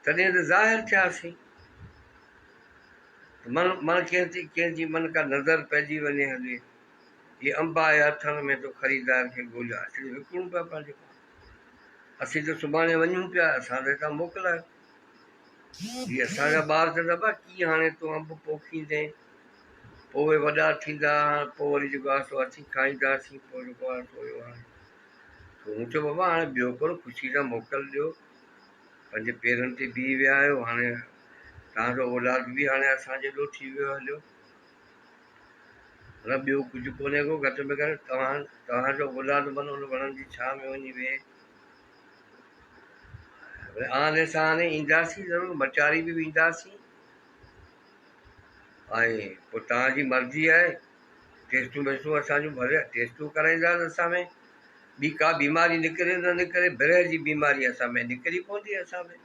तॾहिं त ज़ाहिर थियासीं। मन मन कंहिंजी मन का नज़र पइजी वञे हले, हीअ अंब आया हथनि में तो ख़रीदार खे ॻोल्हिया, असीं विकिणूं पिया पंहिंजे पाण, असीं त सुभाणे वञूं पिया, असां त हितां मोकिलायो। हीअ असांजा ॿार चवंदा बा कीअं हाणे तूं अंब पोखींदे, पोइ वॾा थींदा, पोइ वरी जेको आहे सो असीं खाईंदासीं, पोइ जेको आहे सो हाणे मूं चयो बाबा हाणे ॿियो करो, ख़ुशी सां मोकल ॾियो, पंहिंजे पेरनि ते बीह विया आहियो, हाणे तव्हांजो औलाद बि हाणे असांजे एॾो थी वियो हलियो, न ॿियो कुझु कोन्हे को, घटि में घटि तव्हांजो औलाद मन हुन वणनि जी छांव में वञी वेहे। आने साने ईंदासीं ज़रूरु, मचारी बि वेंदासीं, ऐं पोइ तव्हांजी मर्ज़ी आहे, टेस्टूं वेस्टूं असांजूं भले टेस्टूं कराईंदासीं, असां में ॿी का बीमारी निकिरे न निकिरे, बिरह जी बीमारी असां में निकिरी पवंदी असां में।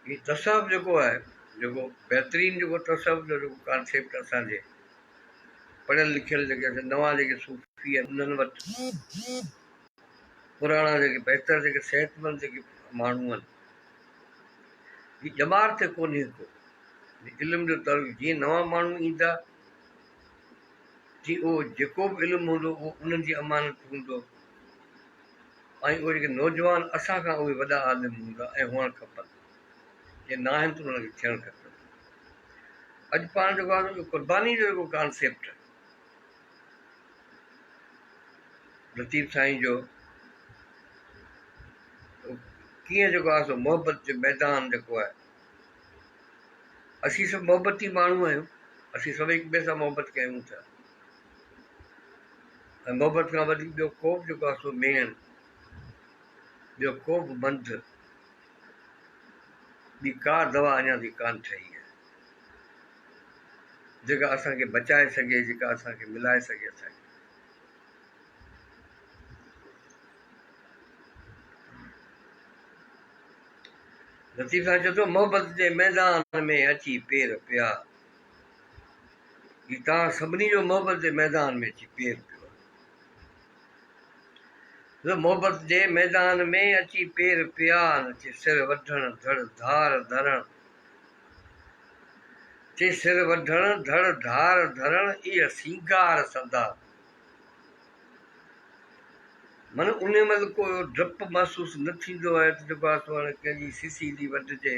हीउ तसव जेको आहे, जेको बहितरीनु जेको तसव जो जेको कॉन्सेप्ट असांजे पढ़ियल लिखियल जेके नवां जेके सूफ़ी आहिनि उन्हनि वटि, पुराणा जेके बहितर जेके सिहतमंद जेके माण्हू आहिनि, हीअ ॼमार ते कोन्हे को इल्म जो तर्क। जीअं नवां माण्हू ईंदा तीअं उहो जेको बि इल्मु हूंदो उहो उन्हनि जी अमानत हूंदो, ऐं उहे जेके नौजवान असां खां उहे वॾा आलिम हूंदा ऐं हुअणु खपनि, जे न आहिनि त उन्हनि खे थियणु खपनि। अॼु पाण जेको आहे क़ुर्बानी जो जेको कॉन्सेप्ट लतीफ़ साईं जो, कीअं जेको आहे सो मोहबत जो मैदान जेको आहे, असीं सभु मोहबती माण्हू आहियूं, असीं सभु हिक ॿिए सां मोहबत कयूं था, ऐं मोहबत खां वधीक ॿियो को बि जेको आहे सो मेण, ॿियो को बि बंध, ॿी का दवा अञा ताईं कान ठही आहे जेका असांखे बचाए सघे, जेका असांखे मिलाए सघे असांखे। लतीफ़ साईं चए थो मोहबत जे मैदान में अची पेर पिया, ही तव्हां सभिनी जो मोहबत जे मैदान में अची पेर पियो आहे। मोहबत जे मैदान में अची पेर पिया, नचे सिर वढण धड़ धार धरण, चे सिर वढण धड़ धार धरण, इहा सींगार सदा, मन उन महिल को डपु महसूसु न थींदो आहे त जेको आहे सो हाणे कंहिंजी सीसी थी वढिजे,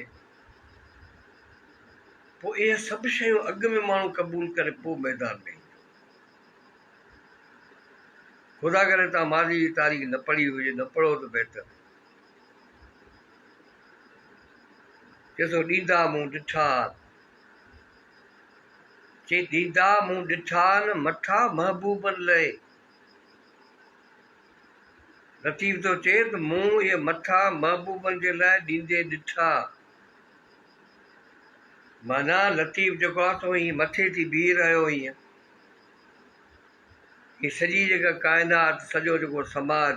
पोइ इहे सभु शयूं अॻु में माण्हू क़बूल करे पोइ मैदान में ईंदो। ख़ुदा करे तव्हां माज़ी जी तारीख़ न पढ़ी हुजे, न पढ़ो त बहितर। चए थो ॾींदा मूं ॾिठा, चे ॾींदा मूं ॾिठा न मठा महबूबनि लाइ, लतीफ़ थो चए त मूं इहे मठा महबूबनि जे लाइ ॾींदे ॾिठा, माना लतीफ़ जेको आहे सो हीअं मथे थी बीह रहियो, हीअं हीअ सॼी जेका काइनात, सॼो जेको समाज,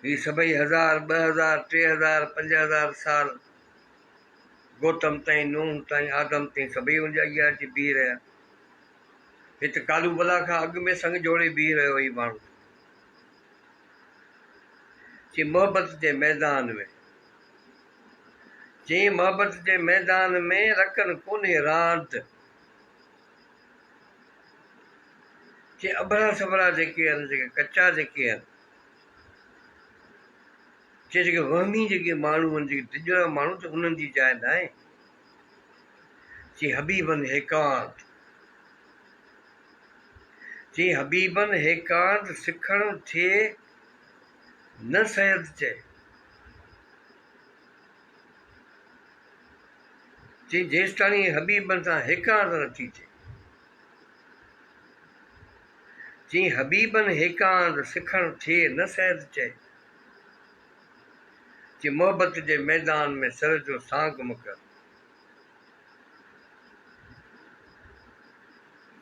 हीअ सभई 1000 2000 3000 5000 साल गौतम ताईं, नूह ताईं, आदम ताईं सभई हुनजे अॻियां अची बीह रहिया। हिते कालूबला खां अॻु में संग जोड़े बीह रहियो हीउ माण्हू, चई मोहबत जे मैदान में, चई मोहबत जे मैदान में रखनि कोन्हे रांद, चई अबड़ा सबड़ा जेके आहिनि, जेके कचा जेके आहिनि, चई जेके वहमी जेके माण्हू आहिनि, जेके डिॼरा माण्हू, त उन्हनि जी जाइ न आहे। चई हबीबनि एकांत, चई हबीबनि एकांत सिखणु थिए न सैद चए, चई जेसिताणी हबीबनि सां एकांत नथी थिए, चई हबीबनि एकांत सिखणु थिए न सैद चए, चई मोहबत जे मैदान में सर जो सांग मुकर,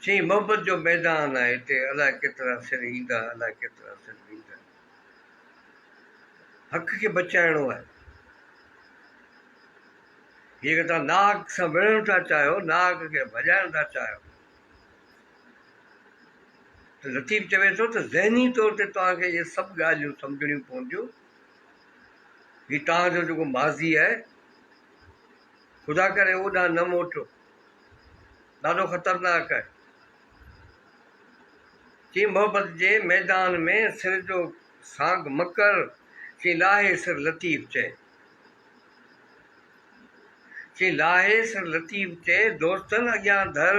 चई मोहबत जो मैदान आहे, हिते अलाए केतिरा सिर ईंदा, अलाए केतिरा सिर ईंदा। हक़ खे बचाइणो आहे। हीअ कि तव्हां नाहक सां विढ़णु था चाहियो, नाहक खे भॼाइणु था चाहियो, त लतीफ़ चवे थो त ज़हनी तौर ते तव्हांखे इहे सभु ॻाल्हियूं सम्झणियूं पवंदियूं। हीउ तव्हांजो जेको माज़ी आहे, ख़ुदा करे ओॾां न मोटो, ॾाढो ख़तरनाक आहे। चई मोहबत जे मैदान में सिर जो साग मकर, चई लाहे सिर लतीफ़ चए। चई लाहे सिर लतीफ़ चए, दोस्तनि अॻियां धर।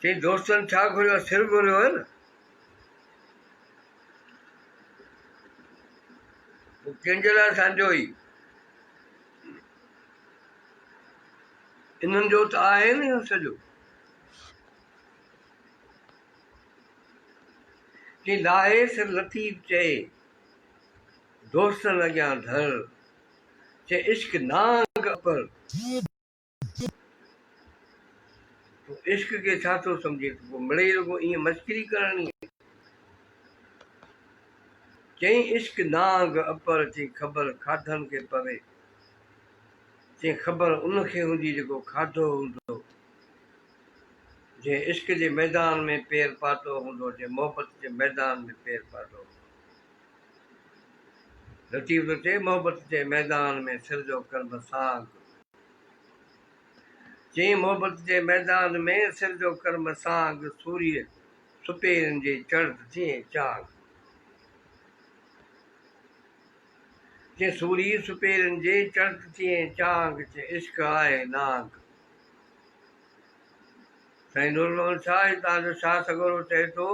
चई दोस्तनि छा घुरियो, सिर घुरियो आहे न। कंहिंजे लाइ असांजो ई इन्हनि जो त आहे न इहो सॼो। चई लाहे सिर लतीफ़ चए, दोस्तनि अॻियां धर। चई इश्क नांग अपर, तूं इश्क खे छा थो सम्झे, पोइ मिड़ेई रुॻो ईअं मस्करी करणी। चई इश्क नांग अपर, चई ख़बर खाधनि खे पवे। चई ख़बर उनखे हूंदी जेको खाधो हूंदो, जंहिं इश्क जे मैदान में पेर पातो हूंदो, जंहिं मोहबत जे मैदान में पेर पातो हूंदो। लतीफ़ थो चए मोहबत जे मैदान में सिर जो कर्म साग। चई मोहबत जे मैदान में सिर जो कर्म साग, सूर्य सुपेरनि जे चढ़त थिए चाग। चई सूर्य सुपेरनि जे चढ़त थिए चाग, चई इश्क आहे नाग। साईं नूर मोहम्मद शाह तव्हांजो शाह सॻोरो चए थो,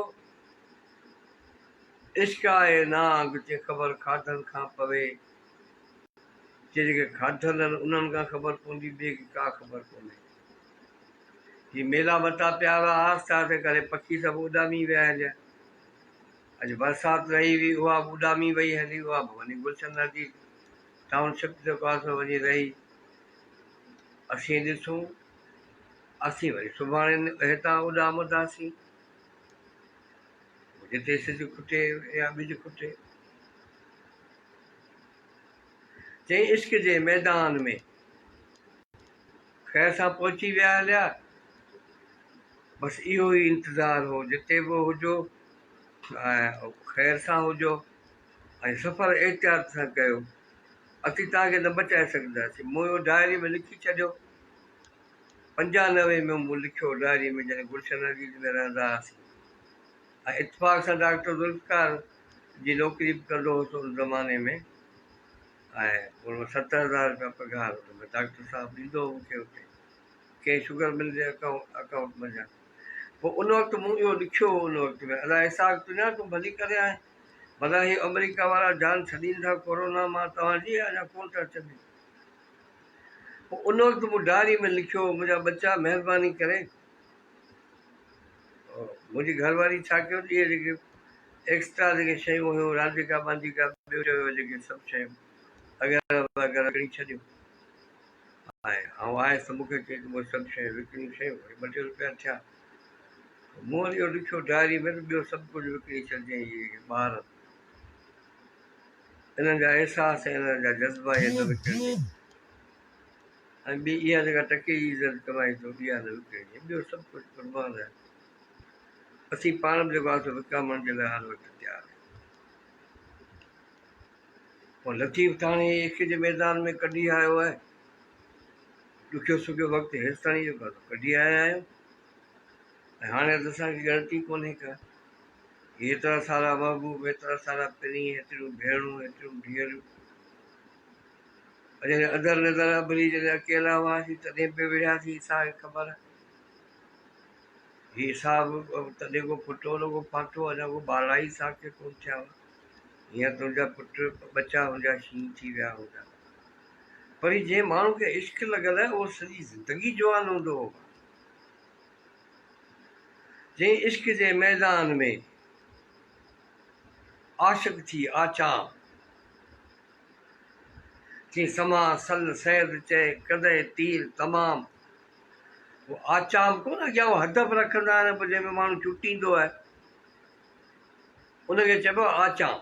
इश्क आहे नाग, चई ख़बर खाधनि खां पवे। चई जेके खाधल आहिनि उन्हनि खां ख़बर पवंदी, ॿिए खे का ख़बर कोन्हे। हीअ मेला वटा पिया हुआ, आस्ते आस्ते करे पखी सभु उॾामी विया हलिया। अॼु बरसाति रही हुई, उहा बि उॾामी वई हली, उहा बि वञी गुलशन नदी टाउनशिप जेको आहे सो वञी रही। असीं ॾिसूं, असीं वरी सुभाणे हितां उॾामंदासीं, जिते सिज खुटे या ॿिज खुटे। चई इश्क जे मैदान में ख़ैर सां पहुची विया हलिया, बसि इहो ई इंतज़ारु हो, जिते बि हुजो ऐं ख़ैर सां हुजो ऐं सफ़र एहतियात सां कयो। असीं तव्हांखे न बचाए सघंदासीं। मूं इहो डायरी में लिखी छॾियो, 95 में मूं लिखियो डायरी में, जॾहिं गुलशन नदी में रहंदा हुआसीं। ऐं इतफ़ाक़ सां डॉक्टर ज़ुल्फ़िकार जी नौकिरी बि कंदो हुउसि उन ज़माने में, ऐं उन 70,000 रुपया पघार डॉक्टर साहिबु ॾींदो हो मूंखे हुते कंहिं शुगर मिल जे अकाउंट में। पोइ उन वक़्तु मूं इहो लिखियो हो, उन वक़्त में अलाए इसाक तुंहिंजा तूं भली करे आहीं, भला ही अमेरिका वारा जान छॾीनि था कोरोना मां तव्हांजी, अञा कोन था छॾनि। पोइ उन वक़्तु मूं डायरी में लिखियो, मुंहिंजा बच्चा महिरबानी करे, मुंहिंजी घरवारी छा कयो, इहे जेके एक्स्ट्रा जेके शयूं हुयूं, रांदिका बांदिका ॿियो चयो जेके सभु शयूं अगरि वग़ैरह विकिणी छॾियूं। ऐं आयुसि त मूंखे चई त उहे सभु शयूं विकिणियूं शयूं, वरी 2 टे रुपया थिया। मूं वरी इहो लिखियो डायरी में, ॿियो सभु कुझु विकिणी छॾिजांइ। इहे ॿार इन्हनि जा अहसास ऐं इन्हनि जा जज़्बा इहे न विकिणिजांइ। ऐं ॿी इहा जेका टके जी इज़त कमाई थो, इहा न विकिणिजांइ, ॿियो सभु कुझु कुर्बान आहे। असीं पाण बि जेको आहे सो विकामण जे लाइ हर वक़्तु तयारु आहियूं। पोइ लतीफ़ थाणे इश्क जे मैदान में कढी आयो आहे, ॾुखियो सुखियो वक़्तु हेसिताणी जेको आहे कढी आया आहियूं। ऐं हाणे त असांखे ॻणती कोन्हे का, एतिरा सारा महबूब, एतिरा सारा पिनी, एतिरियूं भेणूं, एतिरियूं धीअरूं। जॾहिं अदर नज़र अबरी जॾहिं अकेला हुआसीं तॾहिं बि विढ़ियासीं, असांखे ख़बर हीउ साहु तॾहिं को पुटु को फाथो, अञा को ॿारहां ई साल खे कोन थिया हुआ। हीअं तुंहिंजा पुट बचा मुंहिंजा शींहं थी विया हूंदा। पर जंहिं माण्हू खे इश्क लॻल आहे उहो सॼी ज़िंदगी जवान हूंदो हो। जंहिं इश्क जे मैदान में आशिक़ थी आचां, चई समा सल सैद चए कदे तीर तमामु। उहो आचाम कोन अॻियां उहो हदफ़ रखंदा आहिनि, पोइ जंहिंमें माण्हू चुटींदो आहे उनखे चइबो आहे आचाम।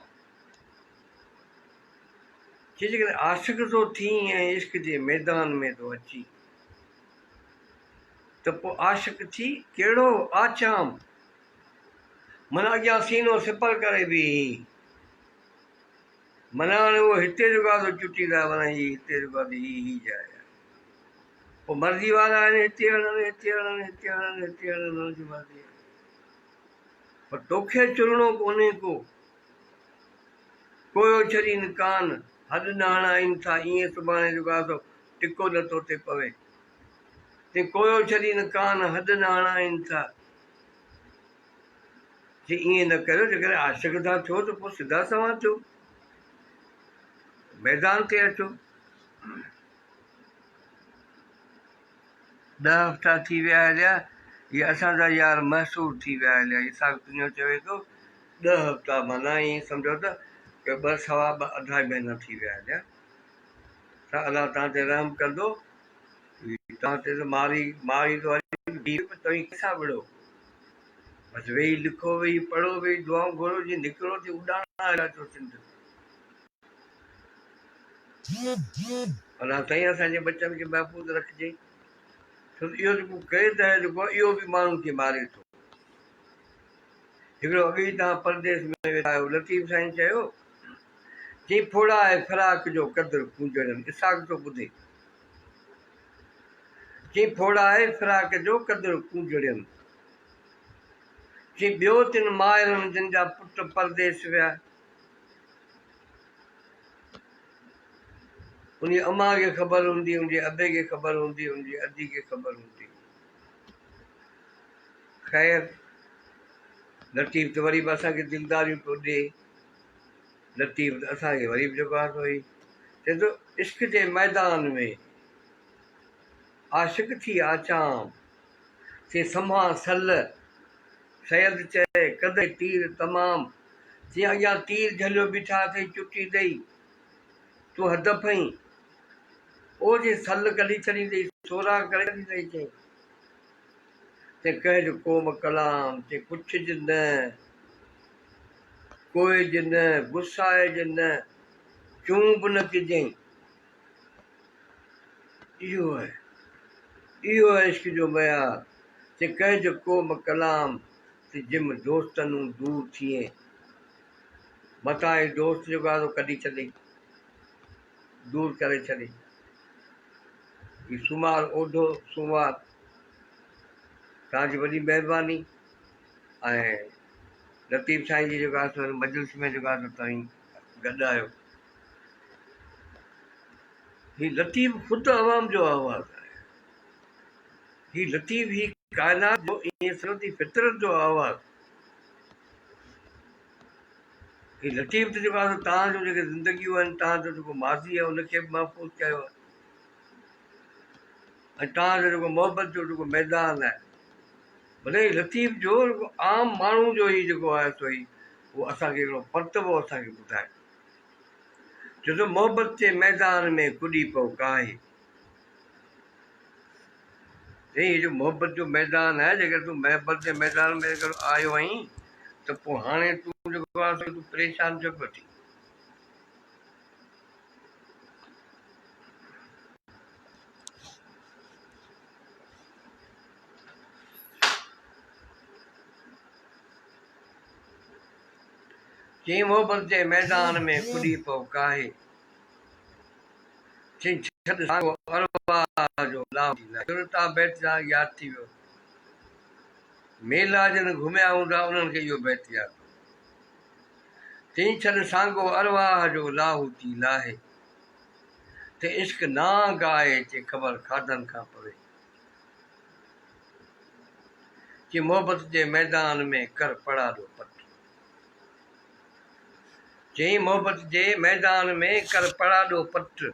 चई जेकॾहिं आशिक़ थो थी ऐं इश्क जे मैदान में थो अची, त पोइ आशिक थी कहिड़ो आचाम, माना अॻियां सीनो सिपर करे बि माना हाणे उहो हिते जेको आहे चुटींदा माना हीअ हिते जेको आहे ही जाइ आहे। पोइ मर्ज़ी वारा आहिनि हिते हणनि हिते हणनि हिते हणनि हिते हणनि, हुननि जी मर्ज़ी आहे। पर तोखे चुरणो कोन्हे कोयो छॾीनि कान, हॾु न हणाइनि था ईअं सुभाणे जेको आहे टिको नथो थिए पवे। ते कोयो छॾीनि कान, हॾु न हणाइनि था, जे ईअं न करियो। जेकॾहिं आशिक़ था थियो त पोइ सिधा सवा थियो, मैदान ते अचो। 10 हफ़्ता थी विया हलिया, इहे असांजा यार महसूर थी विया हलिया। इसाक दुनिया चवे थो 10 हफ़्ता, माना ईअं सम्झो त कि 2 सवा 2 अढाई महीना थी विया हलिया। छा अलाह तव्हां ते रहम कंदो, तव्हां ते त मारी तो तव्हीं कंहिंसां विड़ो। बसि वेही लिखो, वेही पढ़ो, वेही दुआऊं घुरो, जीअं निकिरो थी उॾाणा अचो सिंध। अलाह साईं असांजे बचनि खे महफ़ूज़ रखिजे, छो त इहो जेको क़ैद आहे जेको आहे इहो बि माण्हुनि खे मारे थो। हिकिड़ो अॻे तव्हां परदेस में वेठा आहियो, लतीफ़ साईं चयो चई फोड़ा आहे फिराक जो क़दुरु कूंजड़नि। इसाक थो ॿुधे, चई फोड़ा आहे फिराक जो क़दुरु कूंजड़नि। चई ॿियो तिन माइरनि जिन जा पुट परदेस विया, उन अम्मा खे ख़बर हूंदी, उनजे अबे खे ख़बर हूंदी, उनजी अजी खे ख़बर हूंदी। ख़ैर लतीफ़ त वरी बि असांखे दिलदारियूं पियो ॾिए। लतीफ़ त असांखे वरी बि जेको आहे वरी चए थो इश्क जे मैदान में आशिक़ थी आचाम, चई संभा सल सैद चए कदे तीर तमाम। चई अॻियां तीर झलियो बीठा अथई चुटी ॾेई, तूं हद फई ओ जे सल कढी छॾींदई, सोरा करे छॾींदई। चई ते कह जो कोम कलाम, ते पुछ ज न कोए ज न गुस्साए ज न चूं बि न कजई। इहो आहे इश्क जो मयार। ते कह जो कोम कलाम, ते जिम दोस्तनि दूर थिए, मथां दोस्त जेको आहे कढी छॾे, दूर करे छॾे। ही सुमार ओढो सुमार, तव्हांजी वॾी महिरबानी। ऐं लतीफ़ साईं जी जेको आहे मजलिस में जेको आहे तव्हां गॾु आहियो। ही लतीफ़ ख़ुदि अवाम जो आवाज़ आहे। ही लतीफ़ ही काइनात जो ईअं सनती फितरत जो आवाज़। ही लतीफ़ त जेको आहे तव्हांजो जेके ज़िंदगियूं आहिनि, तव्हांजो जेको माज़ी आहे उनखे बि महफ़ूज़ कयो आहे। ऐं तव्हांजो जेको मोहबत जो जेको मैदान आहे, भले लतीफ़ जो आम माण्हू जो ई जेको आहे सो ई उहो असांखे हिकिड़ो परतबो असांखे ॿुधाए, छो जो मोहबत जे मैदान में कुॾी पओ काहे। ही जो मोहबत जो मैदान आहे, जेकर तूं मोहबत जे मैदान में अगरि आयो आहीं त पोइ हाणे तूं जेको आहे तूं परेशान छो पियो थी। चई मोहबत जे मैदान में कुॾी पओ काहे, चई छॾ अरवाह जो तव्हां बैत यादि थी वियो। मेला जन घुमिया हूंदा उन्हनि खे इहो बैत यादि। चई छॾ सांगो अरवाह जो लाहू थी लाहे, ते इश्क नांग आहे चई ख़बर खाधनि खां पवे। चई मोहबत जे मैदान में कर पड़ा दो पट, चई मोहबत जे मैदान में कर पड़ा दो पट।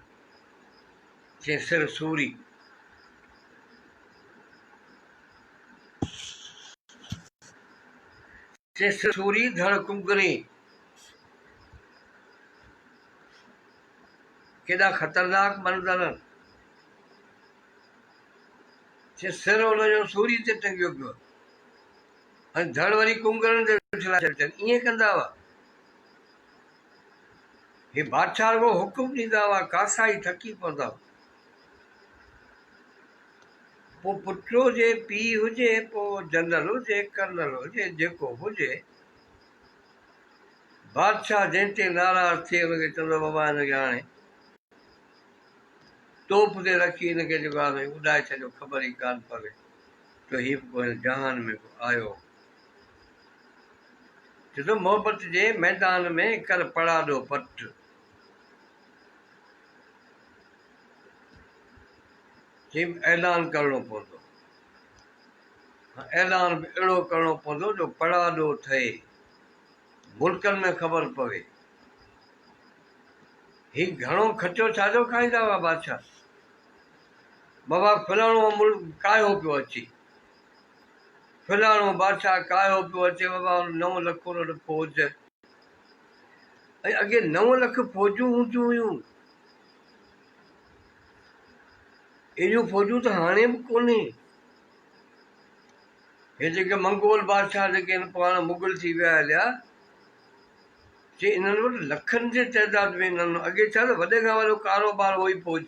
चई सिर सूरी, चई सिर सूरी धड़ कुंगरी। केॾा ख़तरनाक मंज़र। चई सिर हुनजो सूरी ते टंगियो पियो ऐं धड़ वरी कुंगरनि ते उछला छॾनि। ईअं कंदा हुआ हे बादशाह रुॻो हुकुम ॾींदा हुआ, कासा ई थकी पवंदा हुआ। पोइ पुटु हुजे, पीउ हुजे, पोइ जनरल हुजे, कर्नल हुजे, जेको हुजे, बादशाह जंहिं ते नाराज़ थिए हुनखे चवंदो बाबा हिनखे हाणे तोप ते रखी हिनखे जेको आहे उॾाए छॾियो, ख़बर ई कान पवे त हीउ को हिन जहान में को आयो। चए थो मोहबत जे मैदान में कर पड़ाॾो पट, चई ऐलान करिणो पवंदो, ऐलान बि अहिड़ो करिणो पवंदो जो पड़ाॾो ठहे, मुल्कनि में ख़बर पवे। हीउ घणो खचो छाजो खाईंदा हुआ बादशाह, बाबा फलाणो मुल्क कायो पियो अचे, फलाणो बादशाह कायो पियो अचे, बाबा 9 लख करोड़ फौज। ऐं अॻे 9 लख फौजूं हूंदियूं हुयूं, एॾियूं फौजूं त हाणे बि कोन्हे। हे जेके मंगोल बादशाह जेके आहिनि पाण मुगल थी विया हलिया, चई इन्हनि वटि लखनि जे तइदाद में इन्हनि अॻे छा त वॾे खां वॾो कारोबार हुई फौज,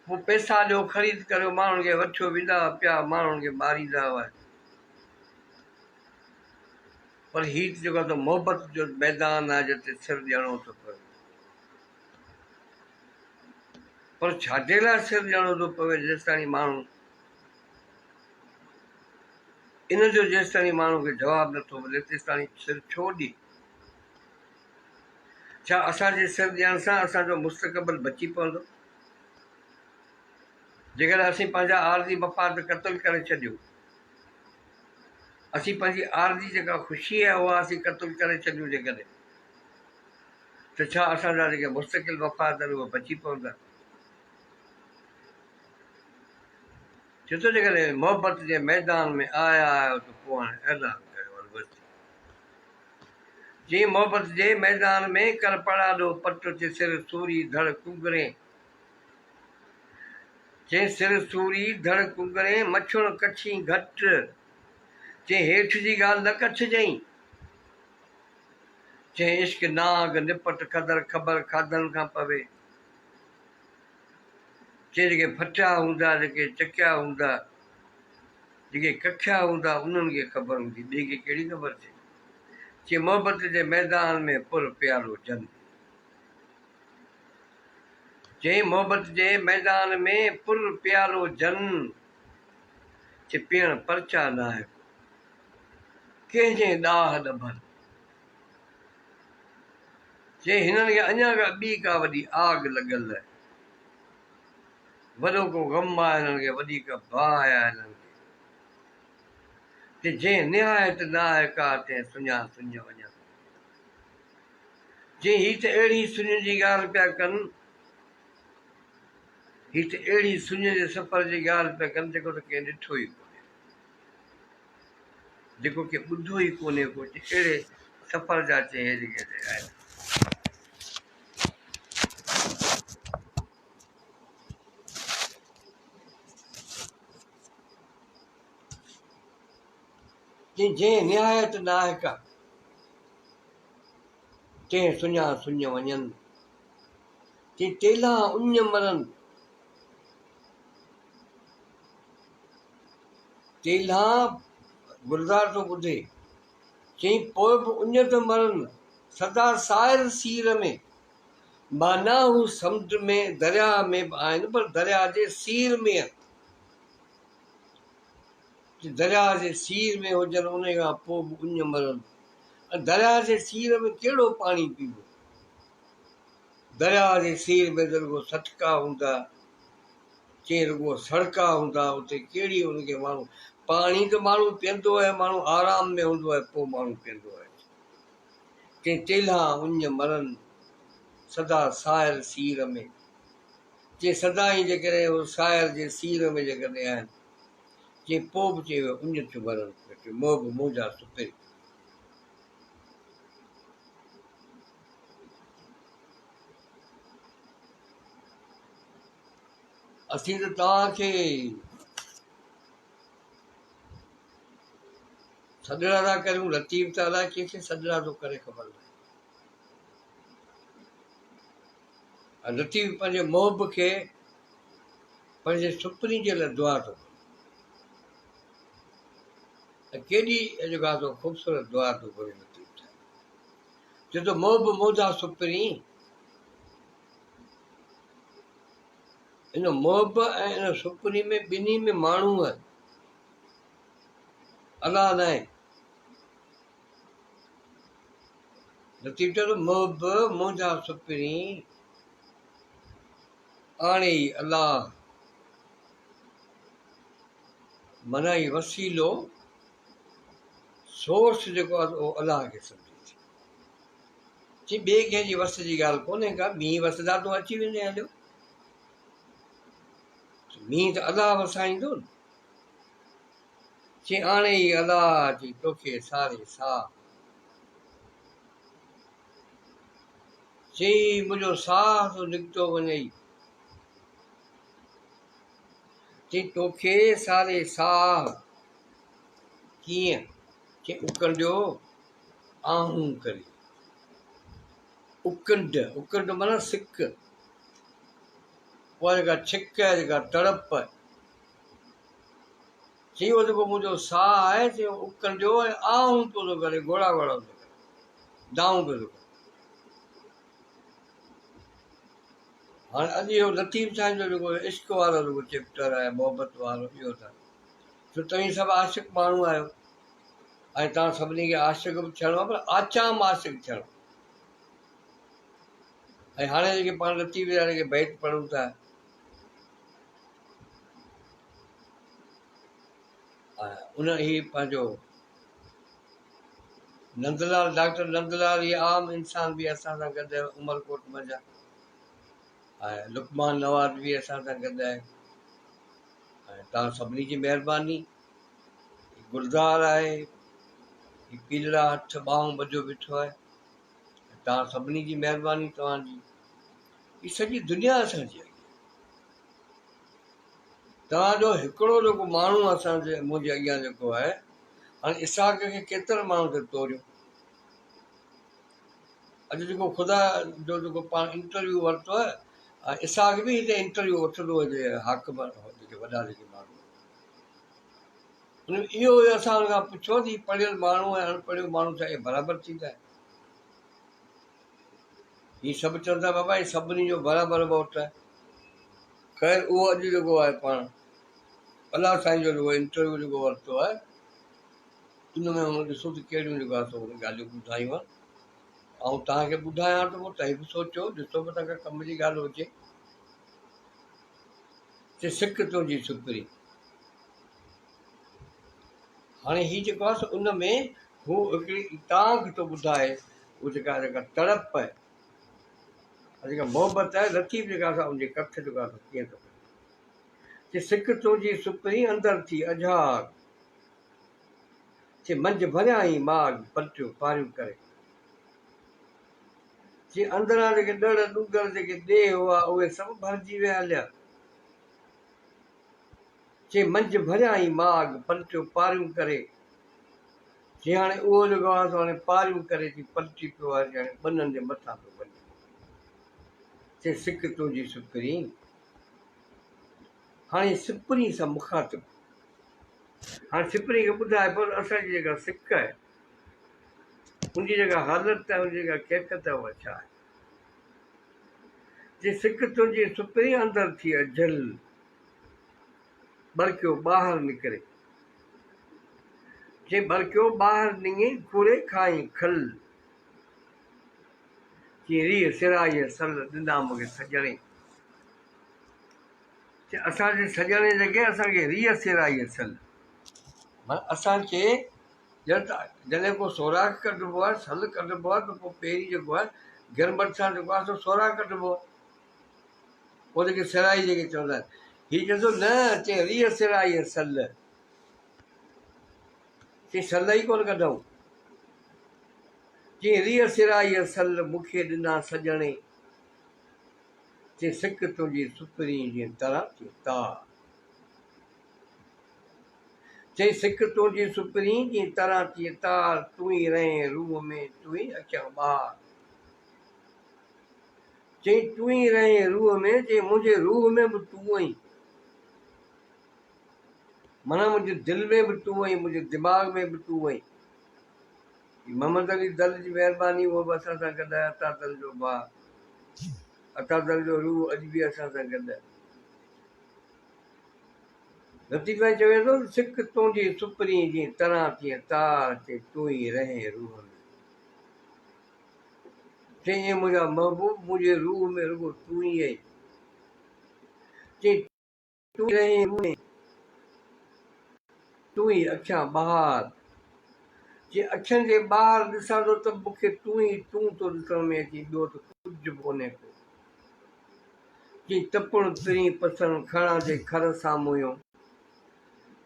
पोइ पैसा ॾियो ख़रीद करियो, माण्हुनि खे वठियो वेंदा पिया, माण्हुनि खे मारींदा हुआ। पर हीउ जेको आहे मोहबत जो मैदान आहे जिते सिर ॾियणो थो पवे। पर छाजे लाइ सिर ॾियणो थो पवे जेसिताईं माण्हू इन जो जेसिताईं माण्हू खे जवाबु नथो मिले तेसिताईं सिर छो ॾिए? छा असांजे सिर ॾियण सां असांजो मुस्तक़बिल बची पवंदो? जेकर असीं पंहिंजा आरज़ी मफ़ाद क़तल करे छॾियूं, असीं पंहिंजी आरज़ी जेका ख़ुशी आहे उहा असीं क़तल करे छॾियूं जेकॾहिं, त छा असांजा जेके मुस्तक़िल मफ़ाद आहिनि उहे बची पवंदा? छो त जेकॾहिं मोहबत जे मैदान में आया आहियो त पोइ हाणे ऐलान कयो बसि। जीअं मोहबत जे मैदान में कर पड़ाॾो पट ते सिर सूरी धड़ कुंगरे, चई सिर सूरी धड़ कुंगरे मछुण कछी घट, चई हेठि जी ॻाल्हि न कछिजांइ, चई इश्क नाग निपट ख़दर ख़बर खाधनि खां पवे, चई जेके फटिया हूंदा, जेके चकिया हूंदा, जेके कखिया हूंदा उन्हनि खे ख़बर हूंदी, ॿिए खे कहिड़ी ख़बर थिए। चई मोहबत जे मैदान में पुर प्यारो जन, चई मोहबत जे मैदान में पुर प्यारो जन, चई पीअण परचा न आहे कंहिंजे ॾाह ॾभनि, चई हिननि खे अञा का ॿी का वॾी आग लॻल आहे, वॾो को ग़म आहे हिननि खे, वॾी का बाहि आहे हिननि खे, जंहिं निहायत न आहे का तंहिं सुञा सुञ वञा, चई हीअ त अहिड़ी सुञ जी ॻाल्हि पिया कनि, हीअ त अहिड़ी सुञ जे सफ़र जी ॻाल्हि पिया कनि जेको त कंहिं ॾिठो ई कोन्हे, जेको के ॿुधो ई कोन्हे को, अहिड़े सफ़र जा चई हे जेके आहिनि। जंहिं निहायत न आहे का तंहिं सुञा सुञ वञनि, चई तेला उञ मरनि, तेला गुलज़ार थो ॿुधे, चई पोइ बि उञ त मरनि, सदा साहिर सीर में, माना हू समुंड में दरिया में बि आहिनि पर दरिया जे सीर में आहिनि, दरिया जे सीर में हुजनि उन खां पोइ बि उञ मरनि। दरिया जे सीर में कहिड़ो पाणी पीबो? दरिया जे सीर में त रुॻो सटका हूंदा, चई रुॻो सड़का हूंदा, उते कहिड़ी हुनखे माण्हू पाणी त माण्हू पीअंदो आहे, माण्हू आराम में हूंदो आहे पोइ माण्हू पीअंदो आहे। चई तेला उञ मरनि सदा साहिर सीर में, चई सदा ई जेकॾहिं उहो साहिर जे सीर में जेकॾहिं आहिनि, चई पोइ बि चई उञ थियूं मरनि, मोह बि मोजा सुपे। असीं त तव्हांखे सॾड़ा था करियूं, लतीफ़ त अलाए कंहिंखे सॾड़ा थो करे ख़बर न आहे। लतीफ़ पंहिंजे मोहब खे पर जे सुपिनी जे लाइ दुआ थो करे, केॾी जेको आहे ख़ूबसूरत दुआ थो करे लतीफ़ साहिब। चए थो मोह मोजा सुपिनी, इन मोहब ऐं इन सुपिनी में ॿिन्ही में माण्हू आहे, अलाह न आहे। लतीफ़ चए थो मोहब मोजा सुपिनी आणे ई अलाह, माना ई वसीलो सोर्स जेको आहे उहो अलाह खे सम्झे थी। चई ॿिए कंहिंजी वस जी ॻाल्हि कोन्हे का, मींहुं वसदा तूं अची वञे हलियो, मींहुं त अलाह वसाईंदो न। चई हाणे ई अलाह जी तोखे सारे साह, चई मुंहिंजो साह थो निकितो वञे, चई तोखे सारे साह कीअं, चई उकंडियो आहूं करे। उकंड माना सिक, उहा जेका छिक जेका तड़प, चई उहो जेको मुंहिंजो साह आहे, चई उकंडियो ऐं आहूं पियो थो करे, घोड़ा घोड़ा थो करे, दाऊं पियो थो करे। हाणे अॼु इहो लतीफ़ साईं जो जेको इश्क वारो जेको चैप्टर आहे, मोहबत वारो, इहो त छो तव्हीं सभु आशिक़ माण्हू आहियो, ऐं तव्हां सभिनी खे आशिक़ बि थियणो आहे, पर आचाम आशिक़ थियणो। ऐं हाणे जेके पाण लतीफ़ जा जेके बैत पढ़ूं था, उन ही पंहिंजो नंदलाल, डॉक्टर नंदलाल, इहे आम इंसान बि असां सां गॾु आहे, उमरकोट मंझा, ऐं लुकमान नवाज़ बि असां सां गॾु आहे। ऐं तव्हां सभिनी जी महिरबानी, गुलज़ार आहे, पीलड़ा हथ ॿाहूं ॿधो बीठो आहे, तव्हां सभिनी जी महिरबानी तव्हांजी, ही सॼी दुनिया असांजी आहे। तव्हांजो हिकिड़ो जेको माण्हू असांजे मुंहिंजे अॻियां जेको आहे, हाणे इसहाक खे केतिरनि माण्हुनि ते तोरियो। अॼु जेको ख़ुदा जो जेको पाण इंटरव्यू वरितो आहे, इसहाक बि हिते इंटरव्यू वठंदो हुजे हाकिम जेके वॾा जेके माण्हू, इहो असां हुन खां पुछो त पढ़ियल माण्हू ऐं अनपढ़ियल माण्हू छा इहे बराबरि थींदा आहिनि? हीअ सभु चवंदा बाबा ही सभिनी जो बराबरि वोट आहे। ख़ैर उहो अॼु जेको आहे पाण अलाह साईं जो जेको इंटरव्यू जेको वरितो आहे, उन में हुन ॾिसो त कहिड़ियूं जेको आहे सो ॻाल्हियूं ॿुधायूं आहिनि, ऐं तव्हांखे ॿुधायां थो, तव्हीं बि सोचो, ॾिसो बि तव्हांखे कम जी ॻाल्हि हुजे। चए सिक तुंहिंजी सुपिरी, हाणे हीउ जेको आहे उन में हू हिकिड़ी तव्हांखे थो ॿुधाए, उहा जेका तड़प आहे, जेका मोहबत आहे, लतीफ़ जेका असां उनजी कथ जेको आहे कीअं थो करे। चए सिक तुंहिंजी सुपिरी अंदरि थी अझाग, चए मंझि भरियां ई माग पलटियो पारियूं करे। चए अंदरां जेके ॾड़ ॾुगर जेके ॾे हुआ उहे सभु भरिजी विया हलिया। चए मंझि भरियां ई माग पलटियो पारियूं करे, चए हाणे उहो जेको आहे सो हाणे पारियूं करे थी पलटी पियो आहे, हाणे ॿननि जे मथां पियो वञे। चए सिक तुंहिंजी सुपिरी, हाणे सिपिरी सां मुखातिब, हाणे सिपिरी खे ॿुधाए पोइ असांजी जेका सिक आहे, उनजी जेका हालत आहे, उनजी जेका कैफ़ियत आहे, उहा छा आहे। जे सिक तुंहिंजी सुपिरी अंदरि थी अझल, बड़कियो ॿाहिरि निकिरे, जे बड़कियो ॿाहिरि निङे कूड़े खाई खल, कीअं रीह सिराईअ सल ॾिना मूंखे सॼणे। चए असांजे सॼणे जेके असांखे रीह सिराईअ सल, माना असांखे जॾहिं को सोराख़ कढिबो आहे, सल कढिबो आहे, त पोइ पहिरीं जेको आहे गिरमट सां जेको आहे सो सोराख़ कढिबो आहे, पोइ जेके सिराई जेके चवंदा आहिनि। हीअ चए थो न, चए रीह सिराईअ सल, चई सल ई कोन कढूं, चई रीह सिराईअ सल मूंखे ॾिना सॼणे। चई सिक तुंहिंजी सुपिरी जीअं तरां थी तार, चई सिक तुंहिंजी सुपिरी जीअं तरां थी तार, तूं ई रहे रूह में तूं ई अचां ॿार। चई तूं ई रहे रूह में, चई मुंहिंजे रूह में बि तूं आहीं, माना मुंहिंजे दिलि में बि तूं वहीं, मुंहिंजे दिमाग़ में बि तूं वहीं। मोहम्मद अली दल जी महिरबानी, उहो बि असां सां गॾु आहे। अता दल जो भाउ, अता दल जो रूह अॼु बि असां सां गॾु आहे। लतीफ़ भाई चवे थो, सिक तुंहिंजी सुपरी जीअं तरां तीअं तार ते तूं ई रहे रूह में। चई मुंहिंजा महबूब, मुंहिंजे रूह में रुगो तूं ई आई। चई तूं ई रहे रूह में, तूं ई अखियां ॿाहिरि। जे अखियुनि जे ॿाहिरि ॾिसां थो त मूंखे तूं थो ॾिसण में अची, ॿियो त कुझु बि कोन्हे को। चई तपुण तिरी पसंदि खणा जे खर साम्हूं हुयो।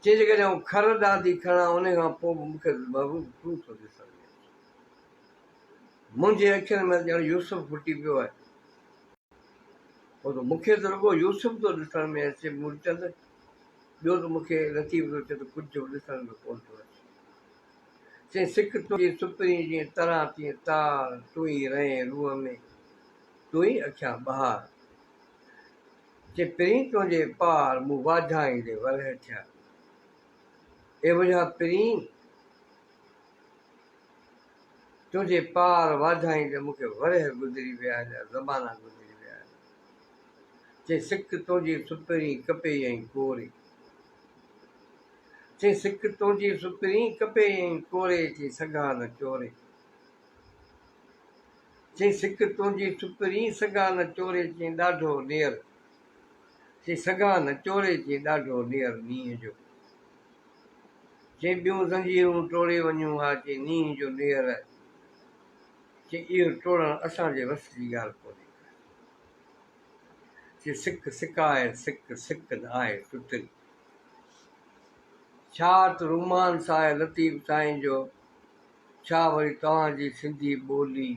चई जेकॾहिं खर ॾाढी खणा, उन खां पोइ बि मूंखे महबूब तूं थो ॾिसण में अची। मुंहिंजे अखियुनि में ॼण यूसुफ फुटी पियो आहे, पोइ त मूंखे त रुगो यूसुफ थो ॾिसण में अचे मूलचंद, ॿियो त मूंखे लतीफ़ थो चए त कुझु बि ॾिसण में कोन थो अचे। चई सिक तुंहिंजी सुपरी जीअं तरां तीअं तार, तूं ई रहे रूह में, तूं ई अखियां ॿाहिरि। चई पिरीं तुंहिंजे पार मूं वाझाईंदे वरह थिया। ए मुंहिंजा पिरीं तुंहिंजे पार वाझाईंदे मूंखे वरह गुज़री विया, ज़माना गुज़री विया। चई सिक तुंहिंजी सुपरी कपे ऐं कोरे। चई सिक तुंहिंजी सुपरी कपे ऐं कोरे, चई सघा न चोरे। चई सिक तुंहिंजी सुपरी सघा न चोरे, चई ॾाढो नेर। चई सघा न चोरे, चई ॾाढो नेर नींहं जो। चई ॿियूं ज़ंजीरूं टोड़े वञूं हा, चई नींहं जो नेर आहे। चई इहो टोड़णु असांजे वस जी ॻाल्हि कोन्हे। चई सिक सिकाए सिक सिक न आहे सुतरी। छा त रोमांस आहे लतीफ़ साईं जो, छा वरी तव्हांजी सिंधी ॿोली,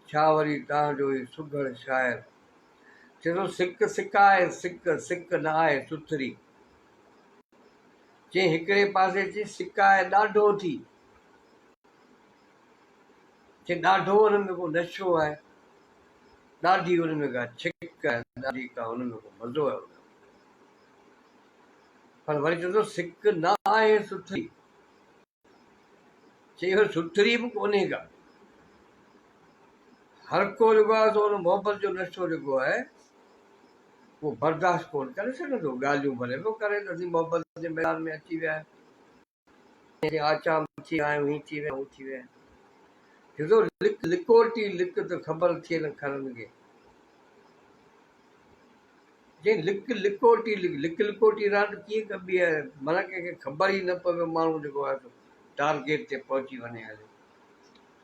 छा वरी तव्हांजो ही सुघड़ शाइर। चए थो सिक सिकाए सिक सिक न आहे सुथरी। चई हिकिड़े पासे चई सिकाए ॾाढो थी। चई ॾाढो हुन में को नशो आहे, ॾाढी हुन में का छिक आहे, ॾाढी का हुन में को मज़ो आहे। पर वरी चए थो सिक न आहे सुथरी। चई सुथरी बि कोन्हे का। हर को जेको आहे सो हुन मोहबत जो नशो जेको आहे उहो बर्दाश्त कोन करे सघंदो। ॻाल्हियूं भले पियो करे त असीं मोहबत जे मैदान में अची विया आहियूं, आचाम थी आहियूं, हीअं थी विया, हूअं थी विया। ॾिसो लिक लिकोटी लिक त ख़बर थिए न खरनि खे। जे लिक लिकोटी लिक लिकोटी रांदि कीअं कबी आहे, माना कंहिंखे ख़बर ई न पवे माण्हू जेको आहे टारगेट ते पहुची वञे हले।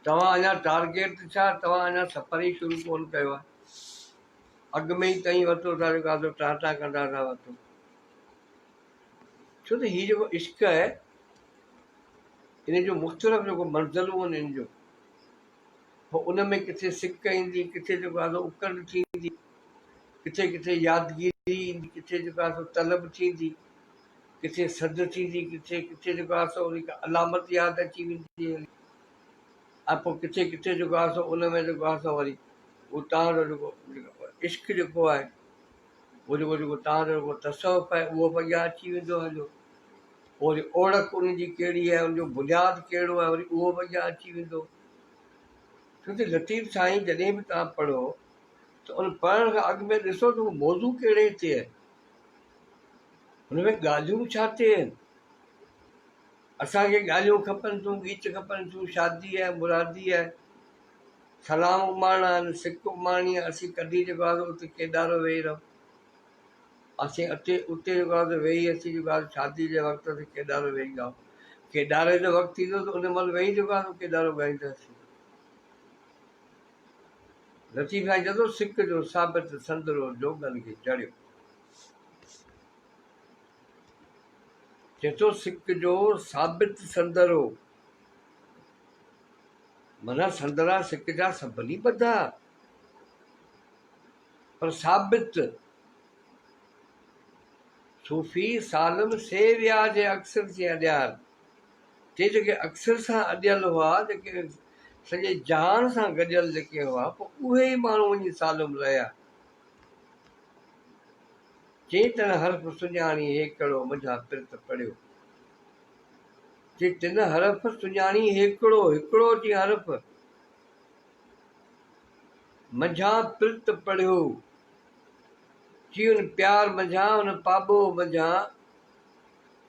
तव्हां अञा टारगेट ते छा, तव्हां अञा सफ़र ई शुरू कोन कयो आहे, अॻु में ई तई वरितो था जेको आहे टाटा कंदा था वरितो। छो त हीउ जेको इश्क आहे, इन जो मुख़्तलिफ़ जेको मंज़िलूं आहिनि इन जो, पोइ उन में किथे सिक ईंदी, किथे जेको आहे उकड़ थींदी, किथे किथे यादगिरी ईंदी, किथे जेको आहे तलब थींदी, किथे सद थींदी, किथे किथे जेको आहे सो वरी अलामत यादि अची वेंदी। ऐं पोइ किथे किथे जेको आहे सो उन में जेको आहे सो वरी उहो तव्हांजो जेको इश्क जेको आहे, उहो जेको तव्हांजो जेको तसव्वुफ़ आहे उहो बि अॻियां अची वेंदो हलियो। पोइ वरी ओड़क उनजी कहिड़ी आहे, उनजो बुनियादु कहिड़ो आहे, वरी उहो बि अॻियां अची वेंदो। छो त लतीफ़ साईं जॾहिं बि तव्हां पढ़ो त उन पढ़ण खां अॻु में ॾिसो त उहो मौज़ू कहिड़े ते आहे, हुन में ॻाल्हियूं छा ते आहिनि। असांखे ॻाल्हियूं खपनि थियूं, गीच खपनि थियूं, शादी आहे, मुरादी आहे, सलाम उमारणा आहिनि, सिक उमारणी आहे। असीं कॾहिं जेको आहे उते केॾारो वेही रहो, असीं उते जेको आहे वेही असीं जेको आहे शादी जे वक़्त ते केॾारो वेही ॻाओ, केॾारे जो वक़्तु थींदो त उन महिल वेही जेको आहे केॾारो ॻाईंदासीं। लतीफ़ साईं चए थो सिक जो साबित संदरो जोगनि खे चढ़ियो। चए थो सिक जो साबित संदरो, माना संदरा सिक जा सभनी ॿधा, पर साबित सूफ़ी सालम से विया जे अक्सर से अॾियार। ते जेके अक्सर सां अॾियल हुआ, जेके सॼे जहान सां गॾियल जेके हुआ, पोइ उहे ई माण्हू वञी सालम रहिया। चेतन हरफ सुञाणी हेकड़ो मुंहिंजा पिरत पढ़ियो। चेतन हरफ सुञाणी हेकड़ो हिकिड़ो थी हरफ मुंहिंजा पिरत पढ़ियो। चई उन प्यार मंझां उन पाॿो मंझां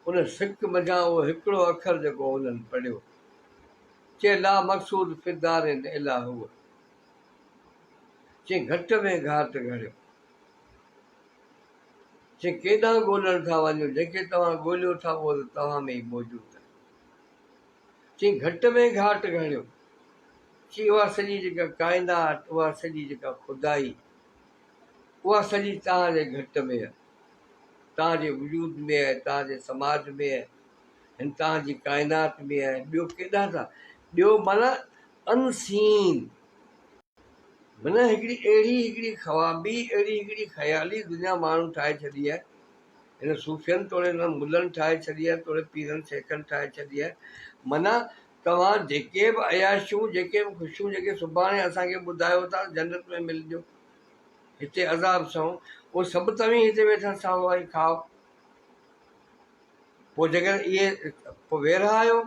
उन सिक मंझां उहो हिकिड़ो अखर जेको उन्हनि पढ़ियो। चए ला मक़सूद फिरदार इलाह हुआ। चई घट में घाट घड़ियो। चई केॾां ॻोल्हण था वञो, जेके तव्हां ॻोल्हियो था उहो त तव्हां में ई मौजूदु आहे। चई घटि में घाट घड़ियो। चई उहा सॼी जेका काइनात, उहा सॼी जेका खुदाई, उहा सॼी तव्हांजे घटि में आहे, तव्हांजे वजूद में आहे, तव्हांजे समाज में आहे, हिन तव्हांजी काइनात में आहे। ॿियो केॾां था? ॿियो माना अनसीन, माना हिकिड़ी ख़वाबी, अहिड़ी हिकिड़ी ख़याली दुनिया माण्हू ठाहे छॾी आहे। हिन सूफ़ियनि तोड़े हिन मुलनि ठाहे छॾी आहे, तोड़े पीरनि शेखनि ठाहे छॾी आहे। माना तव्हां जेके बि अयाशियूं, जेके बि ख़ुशियूं, जेके सुभाणे असांखे ॿुधायो था जन्नत में मिलंदियूं, हिते अज़ाब सऊं, उहो सभु तव्हीं हिते वेठा साओ आई खाओ। पोइ जेकर इहे पोइ वेरहा आहियो,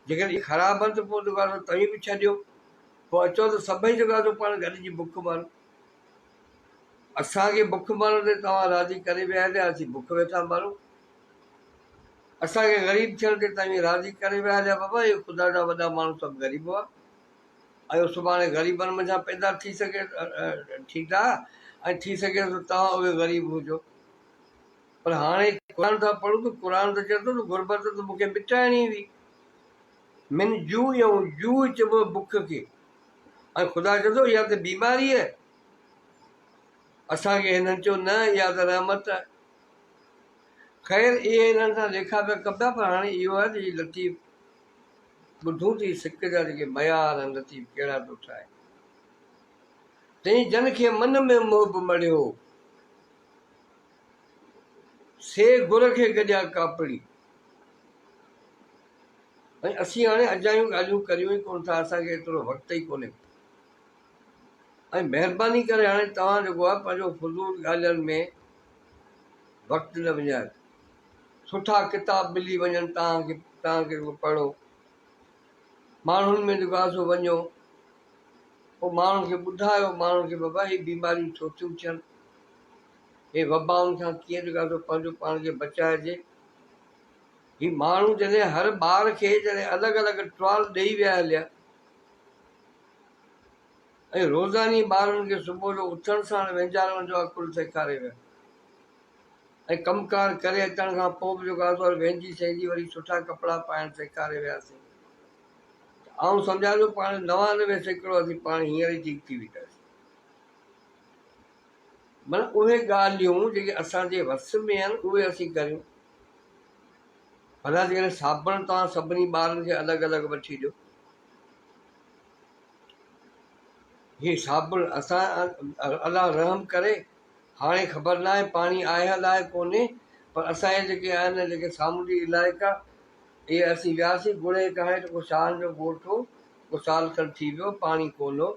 जेकर इहे ख़राबु आहिनि त पोइ जेको आहे तव्हीं बि छॾियो। पोइ अचो त सभई जेको आहे पाण गॾिजी बुख मारो। असांखे बुख मारण ते तव्हां राज़ी करे विया हलिया, असीं बुख वेठा मारूं। असांखे ग़रीब थियण ते तव्हीं राज़ी करे विया हलिया, बाबा इहे ख़ुदा जा वॾा माण्हू सभु ग़रीब हुआ, ऐं सुभाणे ग़रीबनि मंझां पैदा थी सघे, ठीकु आहे, ऐं थी सघे त तव्हां उहे ग़रीब हुजो। पर हाणे क़ुर था पढ़ूं त क़ुर त चए थो त गुरबत त मूंखे मिटाइणी हुई। मिन जू ऐं जू चइबो बुख खे, ऐं ख़ुदा चए थो इहा त बीमारी आहे। असांखे हिननि चयो न इहा त रहमत आहे। ख़ैर इहे हिननि सां लेखा पिया कबा, पर हाणे इहो आहे त हीअ लतीफ़ ॿुधूं थी सिक जा जेके मयार आहिनि लतीफ़ कहिड़ा थो ठाहे। तंहिं जन खे मन में मोह मड़ियो, से गुर खे गॾिया कापड़ी। ऐं असीं हाणे अजायूं ॻाल्हियूं करियूं ई कोन था, असांखे एतिरो वक़्तु ई कोन्हे। ऐं महिरबानी करे हाणे तव्हां जेको आहे पंहिंजो फज़ूल ॻाल्हियुनि में वक़्तु न विञायो। सुठा किताब मिली वञनि तव्हांखे पढ़ो, माण्हुनि में जेको आहे सो वञो, पोइ माण्हुनि खे ॿुधायो, माण्हुनि खे बाबा हीअ बीमारियूं छो थियूं थियनि, हे वबाउनि खां कीअं जेको आहे सो पंहिंजो पाण खे बचाइजे। हीअ माण्हू जॾहिं हर ॿार खे जॾहिं अलॻि अलॻि ट्रॉल ॾेई विया हलिया, ऐं रोज़ानी ॿारनि खे सुबुह जो उथण सां वेंझारण जो अकुलु सेखारे विया, ऐं कमकार करे अचण खां पोइ बि जेको आहे सो वेंझी सहिंजी वरी सुठा कपिड़ा पाइणु सेखारे वियासीं। ऐं सम्झा थो पाण 99% असीं पाण हींअर ई ठीक थी बीठासीं। माना उहे ॻाल्हियूं जेके असांजे वस में आहिनि उहे असीं करियूं। भला जेकॾहिं साबुण तव्हां सभिनी ॿारनि खे अलॻि अलॻि वठी ॾियो, हीअ साबुण असां अलाह रहम करे हाणे ख़बर न आहे पाणी आयल आहे कोन्हे, पर असांजे जेके आहिनि जेके सामुंडी इलाइक़ा, इहे असीं वियासीं गुड़े खां हेठि को शान जो ॻोठ हो, को साल खनि थी वियो पाणी कोन हो।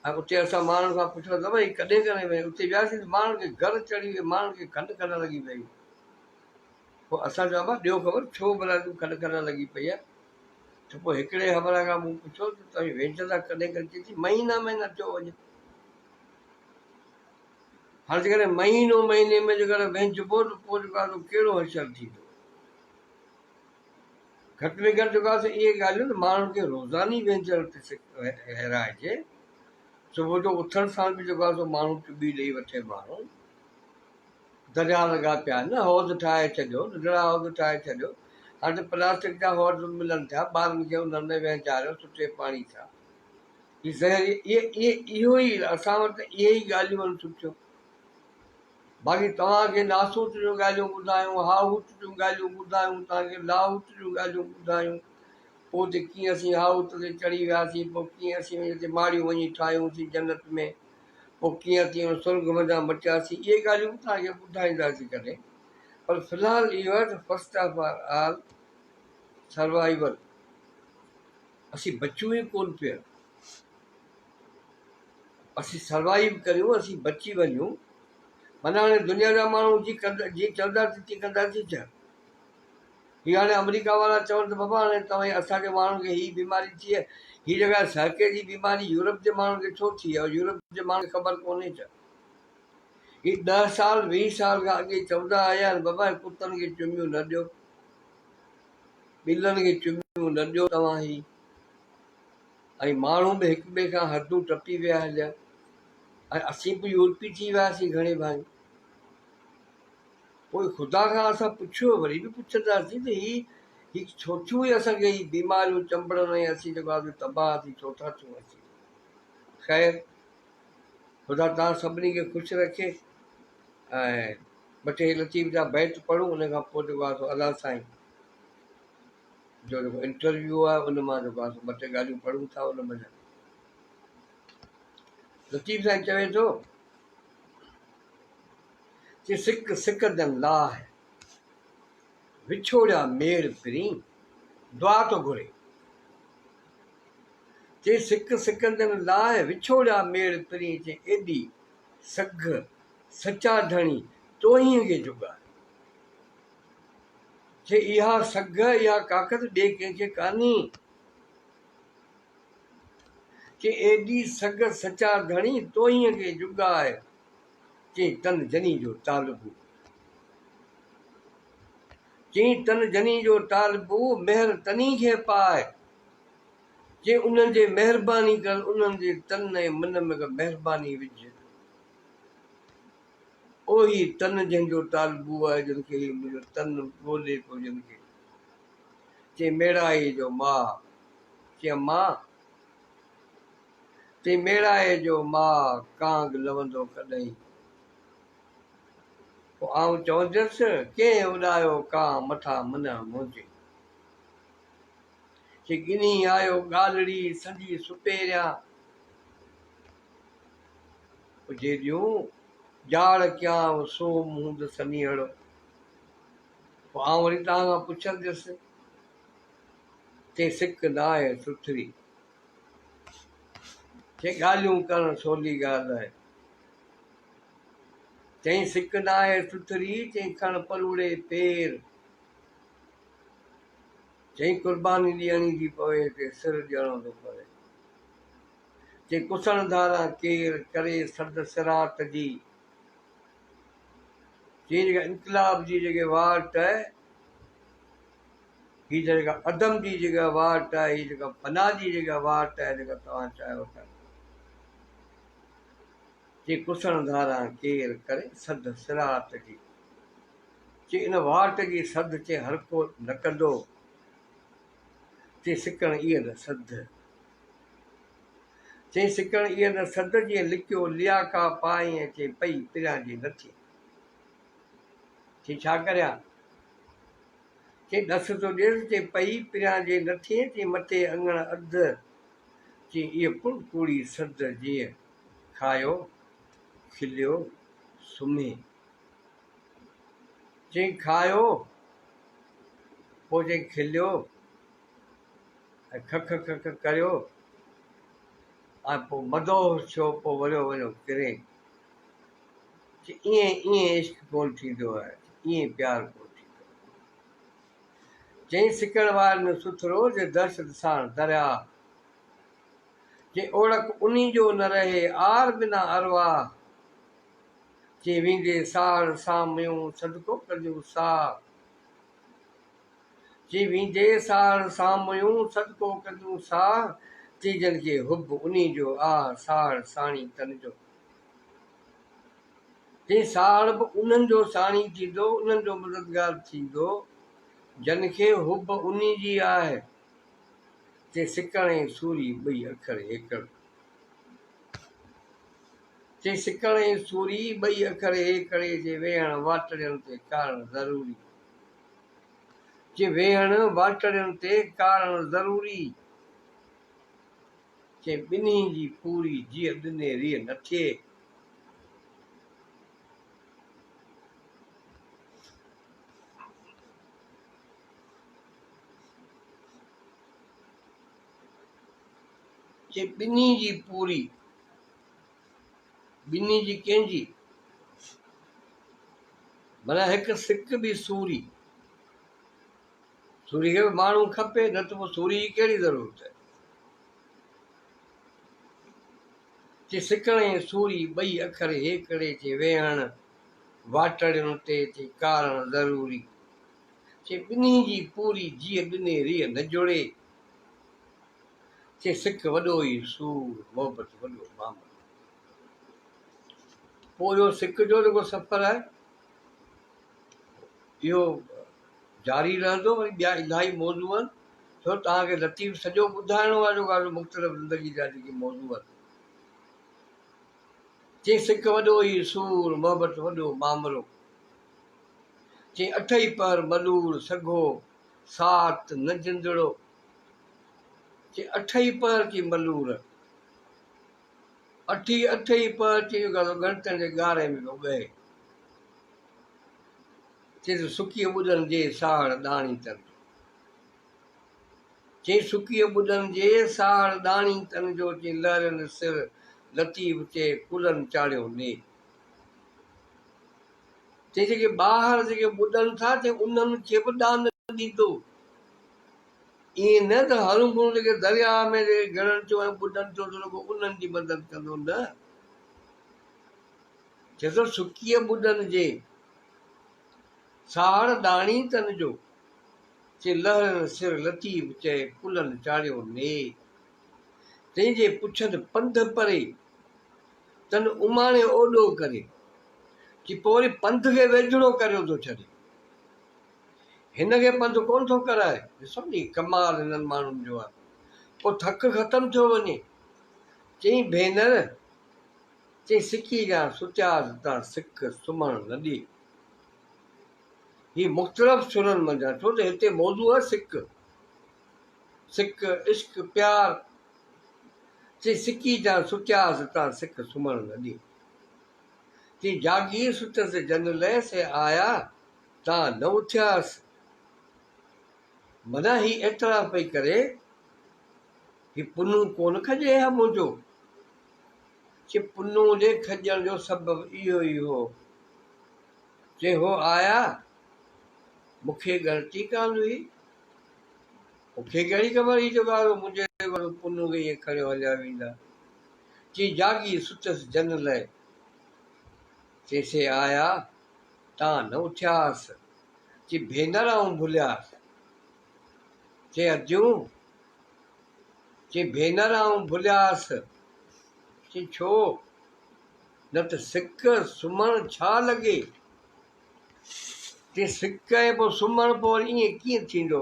ऐं उते असां माण्हुनि खां पुछियो त भई कॾहिं करे विया, उते वियासीं त माण्हुनि खे घर चढ़ी वियो, माण्हुनि खे खंडु खणणु लॻी पई। पोइ असां चयो आहे ॾियो ख़बर छो भला तूं खंडु खणणु लॻी पई आहे। त पोइ हिकिड़े ख़बर खां मूं पुछियो त तव्हां वेंझंदा कॾहिं करे, थी महीना थियो वञे। हाणे जेकॾहिं महीने में जेकॾहिं वेंझिबो त पोइ जेको आहे कहिड़ो हशर थींदो। घटि में घटि जेको आहे इहे ॻाल्हियूं न माण्हुनि खे रोज़ानी वेंझण ते हिराइजे। सुबुह जो उथण सां बि जेको आहे सो माण्हू टुॿी ॾेई वठे, माण्हू दरिया लॻा पिया आहिनि न, हौज़ ठाहे छॾियो, नंढिड़ा हौज़ ठाहे छॾियो। हाणे त प्लास्टिक जा हौज़ मिलनि था, ॿारनि खे उन्हनि में वेचारियो सुठे पाणी सां। हीअ ज़हरी इहो ई असां वटि इहे ई ॻाल्हियूं आहिनि सुठियूं। बाक़ी तव्हांखे नासूत जूं ॻाल्हियूं ॿुधायूं, हाहूत जूं ॻाल्हियूं ॿुधायूं, तव्हांखे लाहूत जूं ॻाल्हियूं ॿुधायूं, पोइ ते कीअं असीं हाहूत ते चढ़ी वियासीं, पोइ कीअं असीं हिते माड़ियूं वञी ठाहियूंसीं जन्नत में, पोइ कीअं तीअं सुर्ग मंझां मटियासीं, इहे ॻाल्हियूं तव्हांखे ॿुधाईंदासीं कॾहिं। पर फ़िलहालु इहो आहे त फस्ट ऑफ ऑल सर्वाइवल, असीं बचियूं ई कोन पिया। असीं सर्वाइव करियूं, असीं बची वञूं, माना हाणे दुनिया जा माण्हू जी चवंदासीं तीअं कंदासीं छा? हीअ हाणे अमेरिका वारा चवनि त बाबा हाणे तव्हां असांजे माण्हुनि खे हीअ बीमारी थी आहे, हीअ जॻह सहके जी बीमारी यूरोप जे माण्हुनि खे छो थी आहे? यूरोप जे माण्हुनि खे ख़बर कोन्हे छा? हीअ 10 साल 20 साल खां अॻे चवंदा आया आहिनि बाबा कुतनि खे चुमियूं न ॾियो, ॿिलनि खे चुमियूं न ॾियो तव्हां ही। ऐं माण्हू बि हिक ॿिए खां हदूं टपी विया हलिया। ऐं असीं बि यूरोपी थी वियासीं घणे भाई। पोइ ख़ुदा खां असां पुछियो, वरी बि पुछंदासीं त ही छो थियूं असांखे ही बीमारियूं चंबड़नि ऐं असीं जेको आहे तबाह थी छो था थियूं असीं? ख़ैर ख़ुदा तव्हां सभिनी खे ख़ुशि रखे। ऐं ॿ टे लतीफ़ जा बैत पढ़ूं, उन खां पोइ जेको आहे अलाह साईं जो जेको इंटरव्यू आहे उन मां जेको आहे ॿ टे ॻाल्हियूं पढ़ूं था। उन में लतीफ़ साईं चवे थो कि सिक सिक दन लाह विछोड़िया मेड़ पिरी दुआ थो घुरे। जे सिक सिकंदन लाह विछोड़िया मेड़ पिरी, जे एॾी सघ सचा धणी तोहीअ खे जुगाए। जे इहा सघ इहा ताक़त ॿिए कंहिंखे कान्हे। जे एॾी सघ सचा धणी तोहीअ खे जुगाए। जे तन जनी जो तालबू, चई तन जनी जो तालबू मेहर तनी खे पाए। जे उन्हनि जे महिरबानी कर, उन्हनि जे तन ऐं मन में महिरबानी विझ। ओही तन जंहिंजो तालबू आहे, जिन खे मुंहिंजो तन ॻोल्हे पियो जिन खे। चई मेड़ाई जो मां, चई मां चई मेड़ाए जो मां कांग लवंदो कॾहिं। पोइ आऊं चवंदसि कंहिं उॾायो कां मथां मन मुंहिंजे। चई गिनी आयो ॻालड़ी संजी सुपेरिया, जेॾियूं ॼाड़ कयां सो मुंद सनीअड़ो। पोइ आऊं वरी तव्हां खां पुछंदुसि, चई सिक न आहे सुथरी, चई ॻाल्हियूं करणु सवली ॻाल्हि आहे। चई सिक न आहे सुथरी, चई खण पलूड़े पेर। चई कुर्बानी ॾियणी थी पवे हिते सिर ॾियणो थो पवे। चई कुसण धारा केर करे सद सिरात जी। चई जेका इनकलाब जी जेके वाट आहे, हीअ जेका अदम जी जेका वाट आहे, हीअ जेका फना जी जेका वाट आहे जेका तव्हां चाहियो था। चई कुसण धारा केर करे सद सिरात जी। चई इन वाट जी सद चई हर को न कंदो। चई सिकण इहा न सद, चई सिकण इहा न सद जीअं लिकियो लियाका पाई ऐं चई पई पिरियां जी नथी। चई छा करियां? चई ॾस थो ॾियसि, चई पई पिरियां जे नथी, चई मथे अङण अध। चई इहा पुड़पुड़ी सद जीअं खायो खिलियो सुम्हे। चई खायो, पोइ चई खिलियो ऐं खख खख करियो, ऐं पोइ मदोह थियो, पोइ वरियो वञो किरे। चई ईअं ईअं इश्क कोन थींदो आहे, ईअं प्यारु कोन थींदो। चई सिकण वारे न सुथरो जे दर्शद साण दरिया। चई ओड़क उन्ही जो न रहे आर बिना अरवाह। चई वेंदे साड़ साम्हूं सदको कंदियूं साह। चई वेंदे साड़ साम्हूं सदको कंदियूं साह। चई जन खे हुब उन्ही जो आह साड़ साणी तन जो। चई साड़ बि उन्हनि जो साणी थींदो, उन्हनि जो मददगार थींदो जन खे हुब उन्ही जी आहे। चई सिकण ऐं सूरी ॿई अखर हेकड़। चई सिकण ऐं सूरी ॿई अखर हेकड़े, जे वेहण वाटड़ियुनि ते कारण ज़रूरी। चई वेहण वाटड़ियुनि ते कारण ज़रूरी। चई ॿिन्ही जी पूरी जीअं ॾिने रीह न थिए। चई ॿिन्ही जी पूरी, ॿिन्ही जी कंहिंजी? माना हिकु सिक बि सूरी, सूरी खे बि माण्हू खपे, न त पोइ सूरी जी कहिड़ी ज़रूरत आहे। चए सिकण ऐं सूरी ॿई अखर हेकड़े चे वेहण, वाटड़ियुनि ते चे कारण ज़रूरी। चे ॿिन्ही जी पूरी जीअ ॾिने रीह न जुड़े। चे सिक वॾो ई सूर, मोहबत वॾो मामलो। पोइ इहो सिक जो जेको सफ़र आहे इहो जारी रहंदो, वरी ॿिया इलाही मौज़ू आहिनि, छो तव्हांखे लतीफ़ सॼो ॿुधाइणो आहे जेको मुख़्तलिफ़ ज़िंदगी जा जेके मौज़ू आहिनि। चई सिक वॾो ई सूर, मोहबत वॾो मामलो। चई अठई पर मलूर सघो, सात न जिंदड़ो। चई अठई पर की मलूर, अठई पर चई गणतनि जे ॻारे में पियो ॻए। चई सुकीअ ॿुॾनि जे साड़ दाणी तन, चई सुकीअ ॿुॾनि जे साड़ दाणी तन जो। चई लहरनि सिर लतीफ़ चे कुलनि चाढ़ियो ने। चई जेके ॿाहिरि जेके ॿुॾनि था, चई उन्हनि खे बि दान ॾींदो। ईअं न त हरू भरू जेके दरिया में जेके घणनि चयो ऐं ॿुॾनि चयो त रुॻो उन्हनि जी मदद कंदो, न। चए थो सुकीअ ॿुॾनि जे साड़ दाणी तन जो। चई लहरनि सिर लतीफ़ चए कुलनि चाढ़ियो ने। तंहिंजे पुछनि पंध परे तन उमाणे ओॾो करे। कि पोइ वरी पंध खे वेझड़ो करे थो छॾे, हिन खे पंध कोन थो कराए। ॾिसो नी कमाल हिननि माण्हुनि जो आहे। पोइ थक ख़तमु थियो वञे। चई भेनर, चई सिकी जा सुचियासीं तां सिक सुम्हण न ॾे। ही मुख़्तलिफ़ सुरनि मंझां, छो त हिते मौज़ू आहे सिक, सिक इश्क प्यार। चई सिकी जा सुचियासीं तां सिक सुम्हण न ॾे। चई जागी सुतसि जन लय से आया, तां न उथियासीं। माना ही एतिरा पई करे कि पुनू कोन खॼे हा मुंहिंजो। चई पुनू जे खॼण जो सबबु इहो ई हो। चई हो आया, मूंखे ग़लती कान हुई, मूंखे कहिड़ी ख़बर ही जेको मुंहिंजे पुनू खे ईअं खणियो हलिया वेंदा। चई जागी सुतसि जन लय, चई से आया तां न उथियासीं। चई भेनर आऊं भुलियासीं। चई अजूं, चई भेनर आऊं भुलियासीं। चई छो, न त सिक सुम्हण छा लॻे। चई सिक ऐं पोइ सुम्हण पोइ वरी ईअं कीअं थींदो।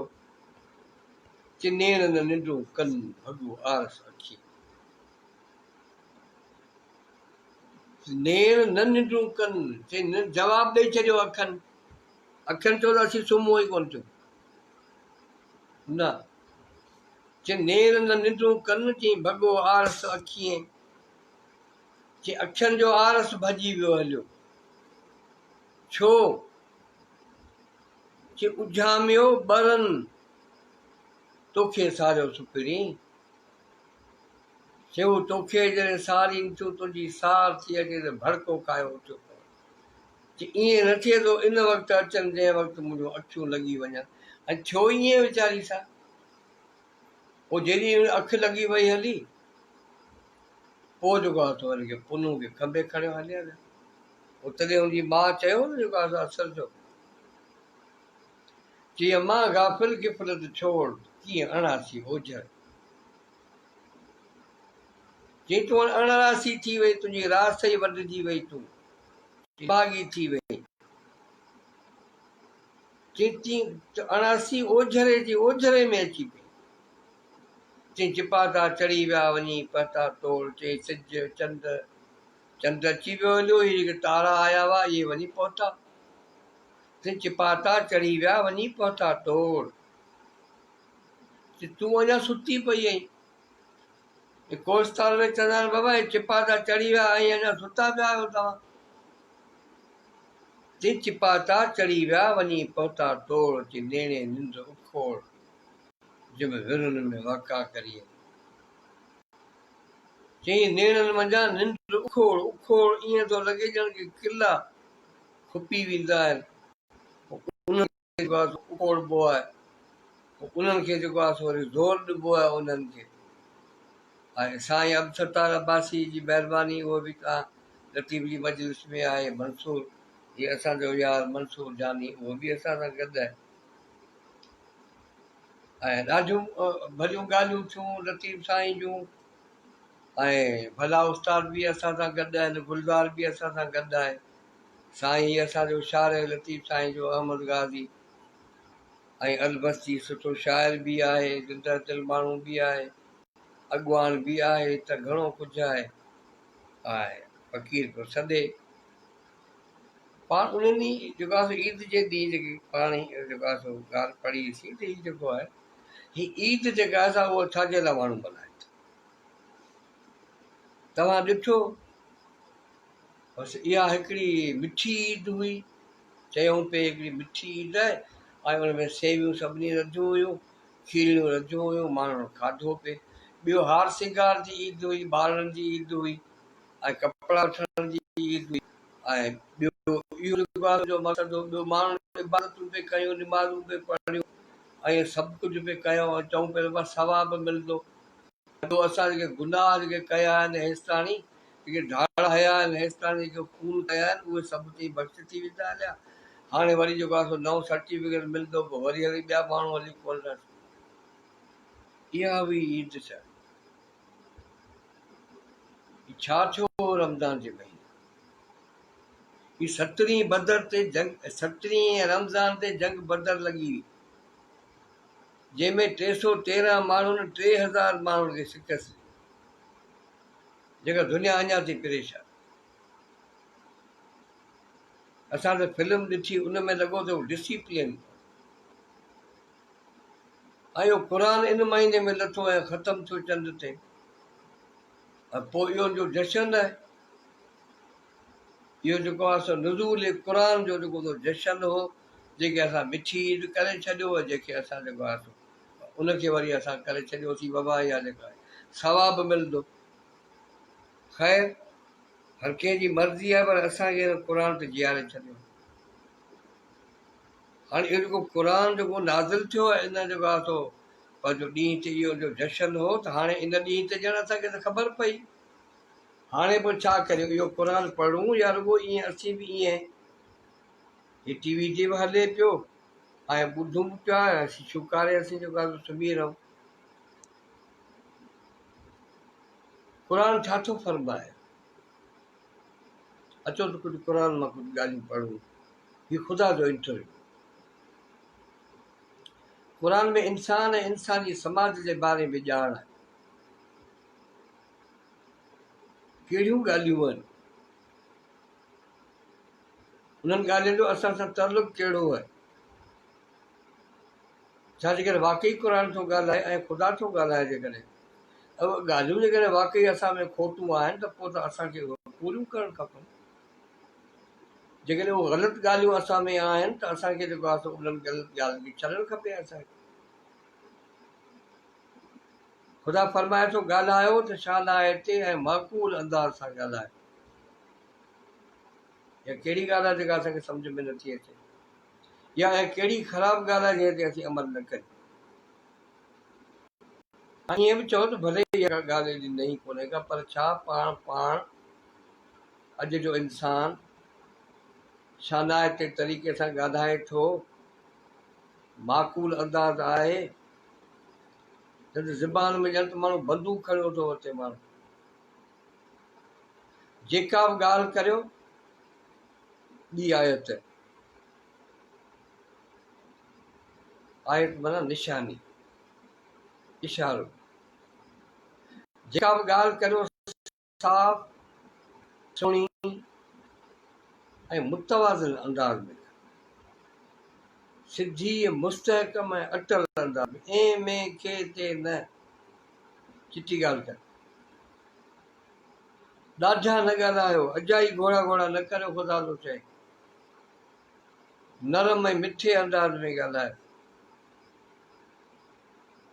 चई नेण न निंड्रूं कनि भॻो आरस अखी, नेण न निंड्रूं कनि। चई जवाबु ॾेई छॾियो अखनि, अखियुनि चयो त असीं सुम्हूं ई कोन थियूं, न। चई नेण न निंड्रूं कनि, चई भॻो आरस अखियूं। चई अखियुनि जो आरस भॼी वियो हलियो, छो। चई उजामियो ॿरनि तोखे सारियो सुपिड़ी। चयो तोखे जॾहिं सारीनि थियूं, तुंहिंजी सार थी अचे त भड़को खायो उथियो। चई ईअं न थिए थो इन वक़्तु अचनि जंहिं वक़्तु मुंहिंजो अखियूं लॻी वञनि। ऐं छो ईअं वीचारी सां। पोइ जहिड़ी अखि लॻी वई हली, पोइ जेको आहे त वरी पुनू खे खंभे खणियो हलिया विया। पोइ तॾहिं हुनजी माउ चयो न जेको आहे असर जो। चई अम्मा गाफ़िल गिफ़लत छोड़, कीअं अणासी ओझर। चई तूं अणरासी थी वई, तुंहिंजी रास ई वढिजी वई, तूं बागी थी वई। चई अणासी ओझरे जी ओझरे में अची पई। चई चिपाता चढ़ी विया वञी पता तोड़। चई सिज चंड अची वियो हलियो, इहे जेके तारा आया हुआ इहे वञी पहुता। चई चिपाता चढ़ी विया वञी पहुता तोड़। चई तूं अञा सुती पई आहीं। कोस्तार में चवंदा आहिनि बाबा चिपाता चढ़ी विया ऐं अञा सुता पिया आहियो तव्हां। चई चिपाता चढ़ी विया वञी पहुता तोड़। चई नेणे निंड उखोड़, जंहिंमें विरन में वाका करिए। चई नेणनि मंझां निंड उखोड़, उखोड़ ईअं थो लॻे ॼण की किला खुपी वेंदा आहिनि, उन्हनि खे जेको आहे उकोड़बो आहे, उन्हनि खे जेको आहे वरी ज़ोर ॾिबो आहे उन्हनि खे। ऐं साईं अब्दुल अब्बासी जी महिरबानी, उहो बि तव्हां लतीफ़ जी मजलिस में आहे। मंसूर, हीअ असांजो यार मंसूर जानी, उहो बि असां सां गॾु आहे। ऐं ॾाढियूं भलियूं ॻाल्हियूं थियूं लतीफ़ साईं जूं। ऐं भला उस्ताद बि असां सां गॾु आहिनि, गुलज़ार बि असां सां गॾु आहे। साईं असांजो शाइर लतीफ़ साईं जो अहमद गाज़ी, ऐं अलबस्ती सुठो शाइर बि आहे, दिलदार दिल माण्हू बि आहे, अॻवान बि आहे, त घणो कुझु आहे। ऐं फ़क़ीर पियो सॾे। पाण उन्हनि ॾींहुं जेको आहे ईद जे ॾींहुं जेकी पाण ई जेको आहे सो ॻाल्हि पढ़ीसीं, त हीउ जेको आहे हीअ ईद जेका आहे उहा छाजे लाइ माण्हू मल्हाइनि था। तव्हां ॾिठो बसि इहा हिकिड़ी मिठी ईद हुई, चयूं पिए हिकिड़ी मिठी ईद आहे, ऐं हुन में सेवियूं सभिनी रधियूं हुयूं, खीरियूं रधियूं हुयूं, माण्हुनि खाधो पिए। ॿियो हार सिंगार जी ईद हुई, ॿारनि जी ईद हुई, ऐं कपिड़ा वठण जी ईद हुई। ऐं ॿियो इहो जेको आहे जो मक़सदु हो, ॿियो माण्हू इबादतूं पिए कयूं, निमाज़ूं पिए पढ़ियूं, ऐं सभु कुझु पिए कयूं, ऐं चऊं पिए बसि सवाबु मिलंदो। ॿियो असां जेके गुनाह जेके कया आहिनि हेसिताणी, जेके ढाड़ हया आहिनि हेसिताणी, जेके खून कया आहिनि, उहे सभु थी बख़्श थी वेंदा हलिया। हाणे वरी जेको आहे सो नओं सर्टिफिकेट मिलंदो, पोइ वरी हली ॿिया माण्हू हली खोलंदासीं। इहा हुई ईद। छा थियो रमज़ान जे महीने? ही 17 बदर ते जंग, 17 रमज़ान ते जंग बदर लॻी हुई, जंहिंमें 313 माण्हुनि 3000 माण्हुनि खे शिकस्त, जेका दुनिया अञा थी परेशान। असां त फिल्म ॾिठी, उन में लॻो त डिसिप्लिन। ऐं इहो क़ुर इन महीने में लथो ऐं ख़तमु थियो चंड ते, ऐं पोइ इहो जो जशन आहे, इहो जेको आहे सो नुज़ूल क़ुर जो जेको जशन हो, जेके असां मिठी ईद करे छॾियो, जेके असां जेको आहे सो उनखे वरी असां करे छॾियोसीं बाबा, इहा जेका आहे सवाबु मिलंदो। ख़ैर, हर कंहिंजी मर्ज़ी आहे, पर असांखे क़ुर ते जीआरे छॾियो। हाणे इहो जेको क़ुर जेको नाज़िल थियो आहे, इन जेको आहे सो पंहिंजो ॾींहं ते इहो जो जशन हो, त हाणे इन ॾींहं ते ॼण असांखे त ख़बर पई। हाणे पोइ छा करियूं, इहो क़ुर पढ़ूं या रुॻो ईअं असीं बि ईअं ही टीवी ते बि हले पियो ऐं ॿुधूं बि पिया, शुकारे असीं जेको आहे सुम्ही रहूं। क़ुर छा थो फरमाए? अचो त कुझु क़ुर मां कुझु ॻाल्हियूं पढ़ूं। हीउ ख़ुदा जो इंटरव्यू। क़ुर में इंसान ऐं इंसानी समाज जे बारे में ॼाण आहे। कहिड़ियूं ॻाल्हियूं आहिनि, उन्हनि ॻाल्हियुनि जो असां सां तालुक़ु कहिड़ो आहे। छा जेकॾहिं वाक़ई क़ुर थो ॻाल्हाए ऐं ख़ुदा थो ॻाल्हाए, जेकॾहिं उहे ॻाल्हियूं जेकॾहिं वाक़ई असां में खोटूं आहिनि, त पोइ त असांखे उहे पूरियूं करणु खपनि। जेकॾहिं उहे ग़लति ॻाल्हियूं असां में आहिनि, त असांखे जेको आहे सो उन्हनि ग़लति ॻाल्हियुनि खे छॾणु खपे असांखे। ख़ुदा फरमाए थो, ॻाल्हायो त छा लाइ हिते ऐं माक़ूल अंदाज़ सां ॻाल्हायो। इहा कहिड़ी ॻाल्हि आहे जेका असांखे सम्झ में नथी अचे, या ऐं कहिड़ी ख़राबु ॻाल्हि आहे जंहिं ते असीं अमल न करियूं। ईअं बि चओ त भले इहा ॻाल्हि एॾी नई कोन्हे का, पर छा पाण अॼु जो इंसान शानाइते तरीक़े सां ॻाल्हाए थो, माक़ूल अंदाज़ आहे? न त ज़बान में ॼण त माण्हू बंदूक खणियो थो अचे। माण्हू जेका बि ॻाल्हि करियो, ॿी आयत, आयत माना निशानी, इशारो। जेका बि ॻाल्हि करियो साफ़, सुहिणी ऐं मुतवाज़िन अंदाज़ में, सिधी मुस्तहकम ऐं अटल अंदाज़ में, ऐं में के ते न, चिटी ॻाल्हि कर। ॾाढा न ॻाल्हायो, अजाई घोड़ा घोड़ा न करियो, ख़ुदा थो चए। नरम ऐं मिठे अंदाज़ में ॻाल्हायो,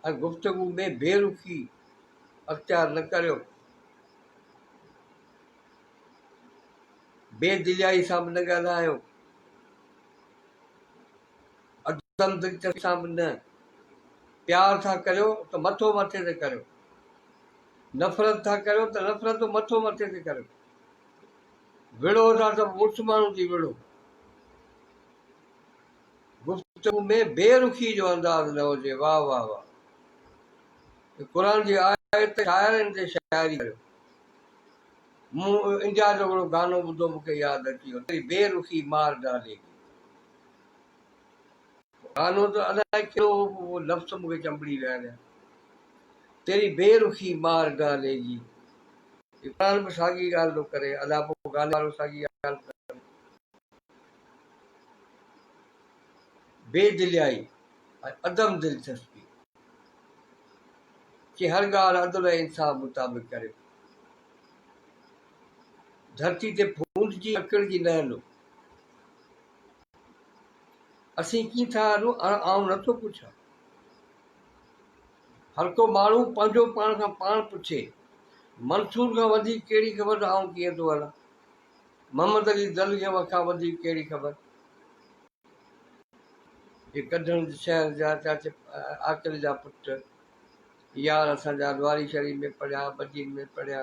ऐं गुफ़्तगू में बेरुखी अख़्तियार न करियो, बेदिलियाई सां बि न ॻाल्हायो। अदम दिलचस्पी सां बि न, प्यार था करियो त मथो मथे ते करियो, नफ़रत था करियो त नफ़रत मथो मथे ते करियो, विड़ो था त मुड़ुस माण्हू थी विड़ो, गुफ़्तगू में बेरुखी जो अंदाज़ न हुजे। वाह वाह वाह, क़ुर जी आयत शाइरनि ते शाइरी करियो। मूं इंडिया जो हिकिड़ो गानो ॿुधो, मूंखे यादि अची वियो, तेरी बेरुखी मार डालेगी। गानो त अलाए कहिड़ो लफ़्ज़ मूंखे चंबड़ी विया आहिनि, तेरी बेरुखी मार डालेगी। क़ुर बि साॻी ॻाल्हि थो करे, अलाए पोइ गाने वारो साॻी ॻाल्हि करे। बेदिलियाई ऐं अदम दिलचस्पी कि हर ॻाल्हि अदल ऐं इंसाफ़ मुताबिक़ करियो। धरती ते फूंड जी अकड़ जी न हलो। असीं कीअं था हलूं, आउं नथो पुछां। हर को माण्हू पंहिंजो पाण खां पाण पुछे, मंसूर खां वधीक कहिड़ी ख़बर त आउं कीअं थो हलां, मोहम्मद अली दल खां वधीक कहिड़ी ख़बर। हे कढण शहर जा चाचे आकिल जा पुट यार असांजा द्वारी शरीफ़ में पढ़िया, मदीन में पढ़िया,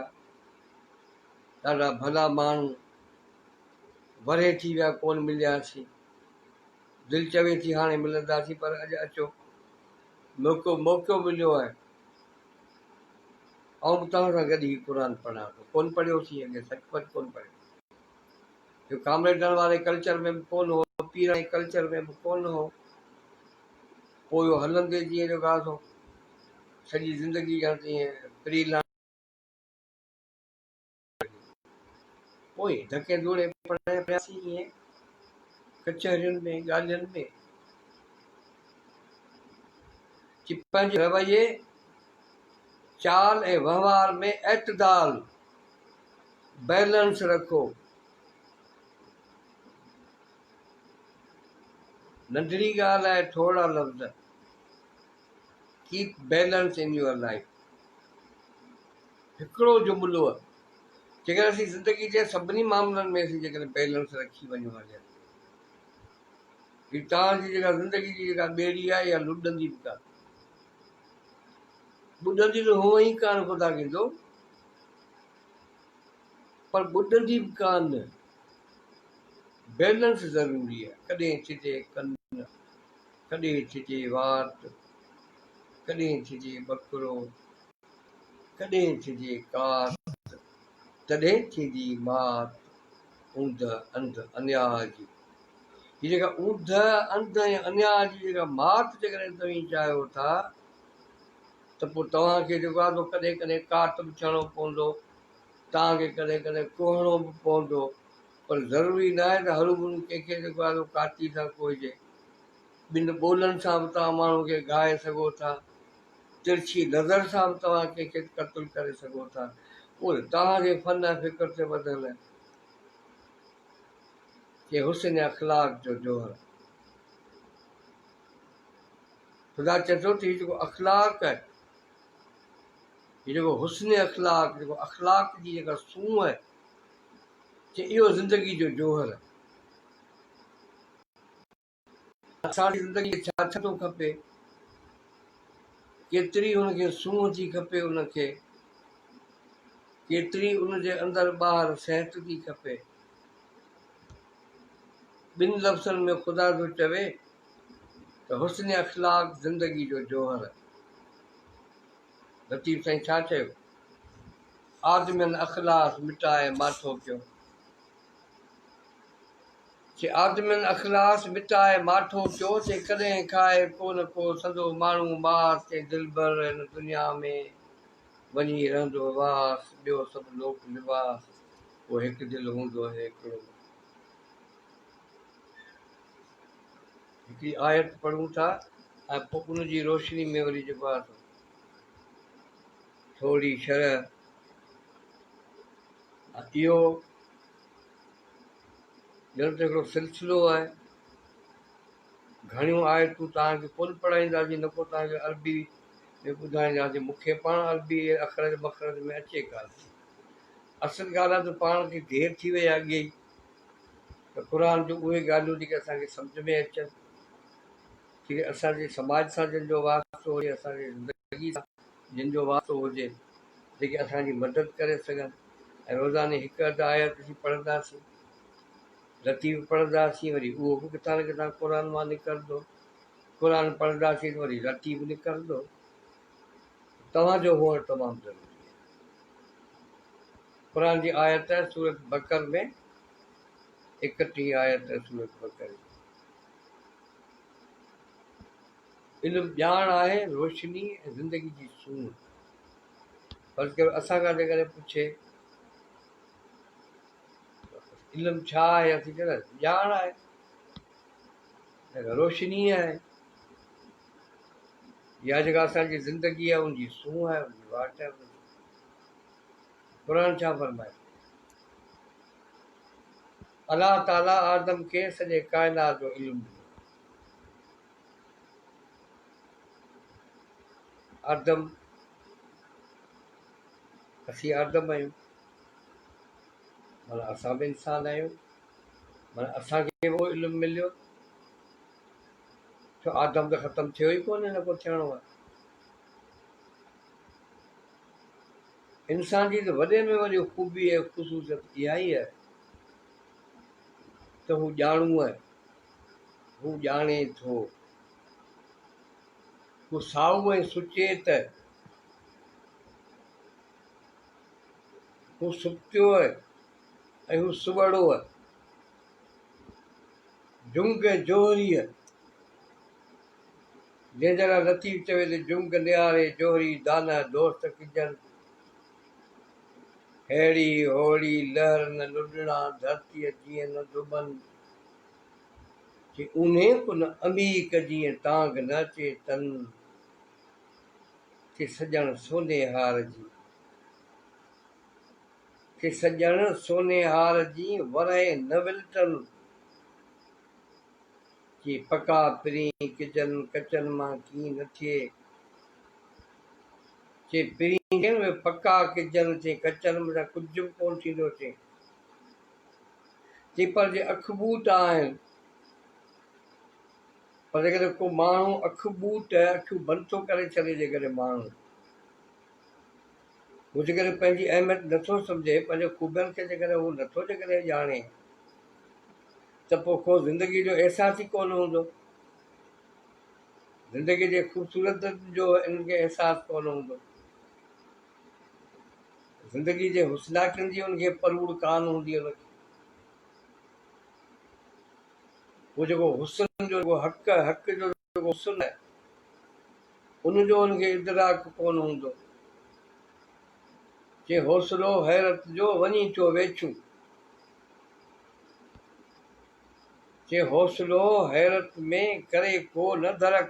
ॾाढा भला माण्हू, वरे थी विया कोन मिलियासीं, दिलि चवे थी हाणे मिलंदासीं, पर अॼु अचो, मौक़ो मिलियो आहे। ऐं बि तव्हां सां गॾु ही क़ुर पढ़ां थो, कोन पढ़ियोसीं अॻे, सचपच कोन पढ़ियो। कामरेडनि वारे कल्चर में बि कोन हो, पीर कल्चर में बि कोन हो। पोइ इहो हलंदे जीअं जो ॻाल्हि हो, सॼी ज़िंदगी जा तीअं फ्री लांस, पोइ धके धूड़े पढ़ाए पियासीं ईअं कचहरियुनि में, ॻाल्हियुनि में, कि पंहिंजे रवैये, चाल ऐं वहिंवार में एतदाल, बैलेंस रखो। नंढड़ी ॻाल्हि आहे, थोरा लफ़्ज़, keep balance in your life. हिकिड़ो जुमिलो जेकर असीं ज़िंदगी जे सभिनी मामलनि में असीं जेकॾहिं बैलेंस रखी वञूं हाणे, हीअ तव्हांजी जेका ज़िंदगी जी जेका ॿेड़ी आहे, इहा लुॾंदी बि कान, ॿुॾंदी त हूअं ई कान ख़ुदा कंदो, पर ॿुॾंदी बि कान। बैलेंस ज़रूरी आहे। कॾहिं थिजे कन, कॾहिं थिजे वात, कॾहिं थिजे ॿकिरो, कॾहिं थिजे कात, तॾहिं थींदी मात, ऊंध अंध अन्याय जी। हीअ जेका ऊंध अंध ऐं अन्याय जी जेका मात जेकॾहिं तव्हीं चाहियो था, त पोइ तव्हांखे जेको आहे कॾहिं कॾहिं कात बि थियणो पवंदो, तव्हांखे कॾहिं कॾहिं कोहणो बि पवंदो, पर ज़रूरी न आहे त हरू भरू कंहिंखे जेको आहे काती सां कोहिजे। ॿिनि ॿोलनि सां बि तव्हां माण्हू खे गाए सघो था, तिरछी नज़र सां बि तव्हां कंहिंखे क़तलु करे सघो था। उहो तव्हांजे फन ऐं फ़िक्र ते ॿधल आहे कि हुस्न अख़लाक जो जोहर। ख़ुदा चए थो त हीउ जेको अख़लाक आहे, हीउ जेको हुस्न अख़लाक, जेको अख़लाक जी जेका सूंहं आहे, कि इहो ज़िंदगी जो जोहर आहे। असांजी ज़िंदगी छा छा थो खपे, केतिरी हुनखे सूंहं थी खपे, हुनखे केतिरी हुनजे अंदरि ॿाहिरि सिहत थी खपे। ॿिनि लफ़्ज़नि में ख़ुदा थो चवे त हुस्न अख़लाक ज़िंदगी जो जोहर आहे। लतीफ़ साईं छा चयो, आदमियुनि अख़लास मिटाए माठो कयो, कि आदमियुनि अख़लास मिटाए माठो कयो, से कॾहिं खाए कोन को सदो माण्हू मास, ते दिलि भर हिन दुनिया में वञी रहंदो वास, ॿियो सभु लोक लिबास, पोइ हिकु दिलि हूंदो आहे हिकिड़ो। हिकिड़ी आयत पढ़ूं था ऐं पोइ उनजी रोशनी में वरी जेको आहे थोरी शरह। इहो ॼण त हिकिड़ो सिलसिलो आहे, घणियूं आयतूं तव्हांखे कोन पढ़ाईंदासीं, न को तव्हांखे अरबी में ॿुधाईंदासीं, मूंखे पाण अरबी अख़रज मख़रज में अचे कान। असुल ॻाल्हि आहे त पाण खे देरि थी वई आहे अॻे ई, त क़ुर जो उहे ॻाल्हियूं जेके असांखे सम्झ में अचनि, कि असांजे समाज सां जंहिंजो वास्तो हुजे, असांजी ज़िंदगी सां जंहिंजो वास्तो हुजे, जेके असांजी मदद करे सघनि। ऐं रोज़ाने हिकु अधु आयत जी पढ़ंदासीं, लतीफ़ पढ़ंदासीं, वरी उहो बि किथां न किथां क़ुर मां निकिरंदो। क़ुर पढ़ंदासीं त वरी लतीफ़ निकिरंदो। तव्हांजो हुअणु तमामु ज़रूरी आहे। क़ुर जी आयत सूरत बकर में 31 आयत सूरत बकर। इल्मु ॼाण आहे रोशनी ऐं ज़िंदगी जी सूंह। पर के असां खां जेकॾहिं पुछे इल्मु छा आहे, असीं चवंदा ॼाण आहे, रोशनी आहे, या जेका असांजी ज़िंदगी आहे उनजी सूंह आहे, उनजी वाट आहे। क़ुर छा फरमाए? अलाह ताला आदम खे सॼे काइनात जो इल्मु ॾिनो। आदम, असीं आदम आहियूं, माना असां बि इंसान आहियूं, माना असांखे उहो इल्मु मिलियो। छो आदम त ख़तमु थियो ई कोन्हे, न को थियणो आहे। इंसान जी त वॾे में वॾी ख़ूबी ऐं ख़ुसूसियत इहा ई आहे त हू ॼाणू आहे, हू ॼाणे थो, हू साऊ ऐं सुचेत आहे, हू सुपियो आहे ऐं हू सुबड़ो आहे, जुंग ऐं जोहरी आहे। जंहिं जॻह लतीफ़ चवे त जुंग निहारे जोहरी दाना दोस्त किजन, हेड़ी होड़ी लहर न लुॾणा धरतीअ जीअं न डुबनि, कि उने कुन अमीक जीअं तांग न अचे तन, कि सॼण सोने हार जी, कि सॼण सोने हार जी वरहे न विलटन, कि पका पिरी किजन कचन मां की न थिए, चे पिरी पका किजन चे कचन में कुझु बि कोन थींदो चे। चे पर जे अख बूट आहिनि, पर जेकॾहिं को माण्हू अख बूट अखियूं बंदि थो करे छॾे, जेकॾहिं माण्हू हू जेकॾहिं पंहिंजी अहमियत नथो सम्झे, पंहिंजे ख़ूबियुनि खे जेकॾहिं हू नथो जेकॾहिं ॼाणे, त पोइ को ज़िंदगी जो अहसासु ई कोन हूंदो। ज़िंदगी जे ख़ूबसूरत जो इनखे अहसासु कोन हूंदो। ज़िंदगी जे हुस्नाकियुनि जी उनखे परवड़ कान हूंदी। उनखे उहो जेको हुस्न जो जेको हक़ जो जेको हुस्न आहे, उनजो उनखे इदराक कोन हूंदो। जे हौसलो हैरत जो वञी चो वेछू, जे हौसलो हैरत में करे को न धरक।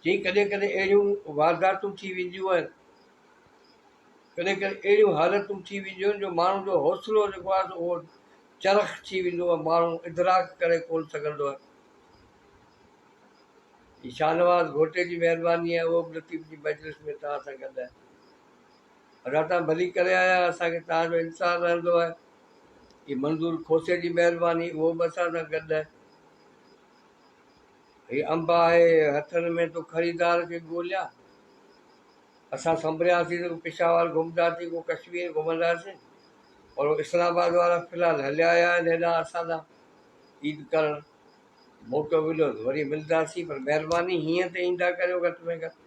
जी कॾहिं कॾहिं अहिड़ियूं वारदातूं थी वेंदियूं आहिनि, कॾहिं कॾहिं अहिड़ियूं हालतूं थी वेंदियूं आहिनि जो माण्हू जो हौसलो जेको आहे उहो चरख़ थी वेंदो आहे, माण्हू इदराक करे कोन सघंदो आहे। शाहनवाज़ घोटे जी महिरबानी आहे, उहो बि लतीफ़ जी मजलिस में तव्हां सां गॾु आहे। अञा तव्हां भली करे आया, असांखे तव्हांजो इंतज़ारु रहंदो आहे। हीअ मंज़ूर खोसे जी महिरबानी, उहो बि असां सां गॾु आहे। हीअ अंब आहे हथनि में तो ख़रीदार खे ॻोल्हिया, असां संभरियासीं त पिशावर घुमंदासीं, को कश्मीर घुमंदासीं, और इस्लामाबाद वारा फ़िलहालु हलिया आया आहिनि हेॾां असां सां ईद करणु। मौक़ो मिलियो त वरी मिलंदासीं, पर महिरबानी हीअं त ईंदा करियो घटि में घटि।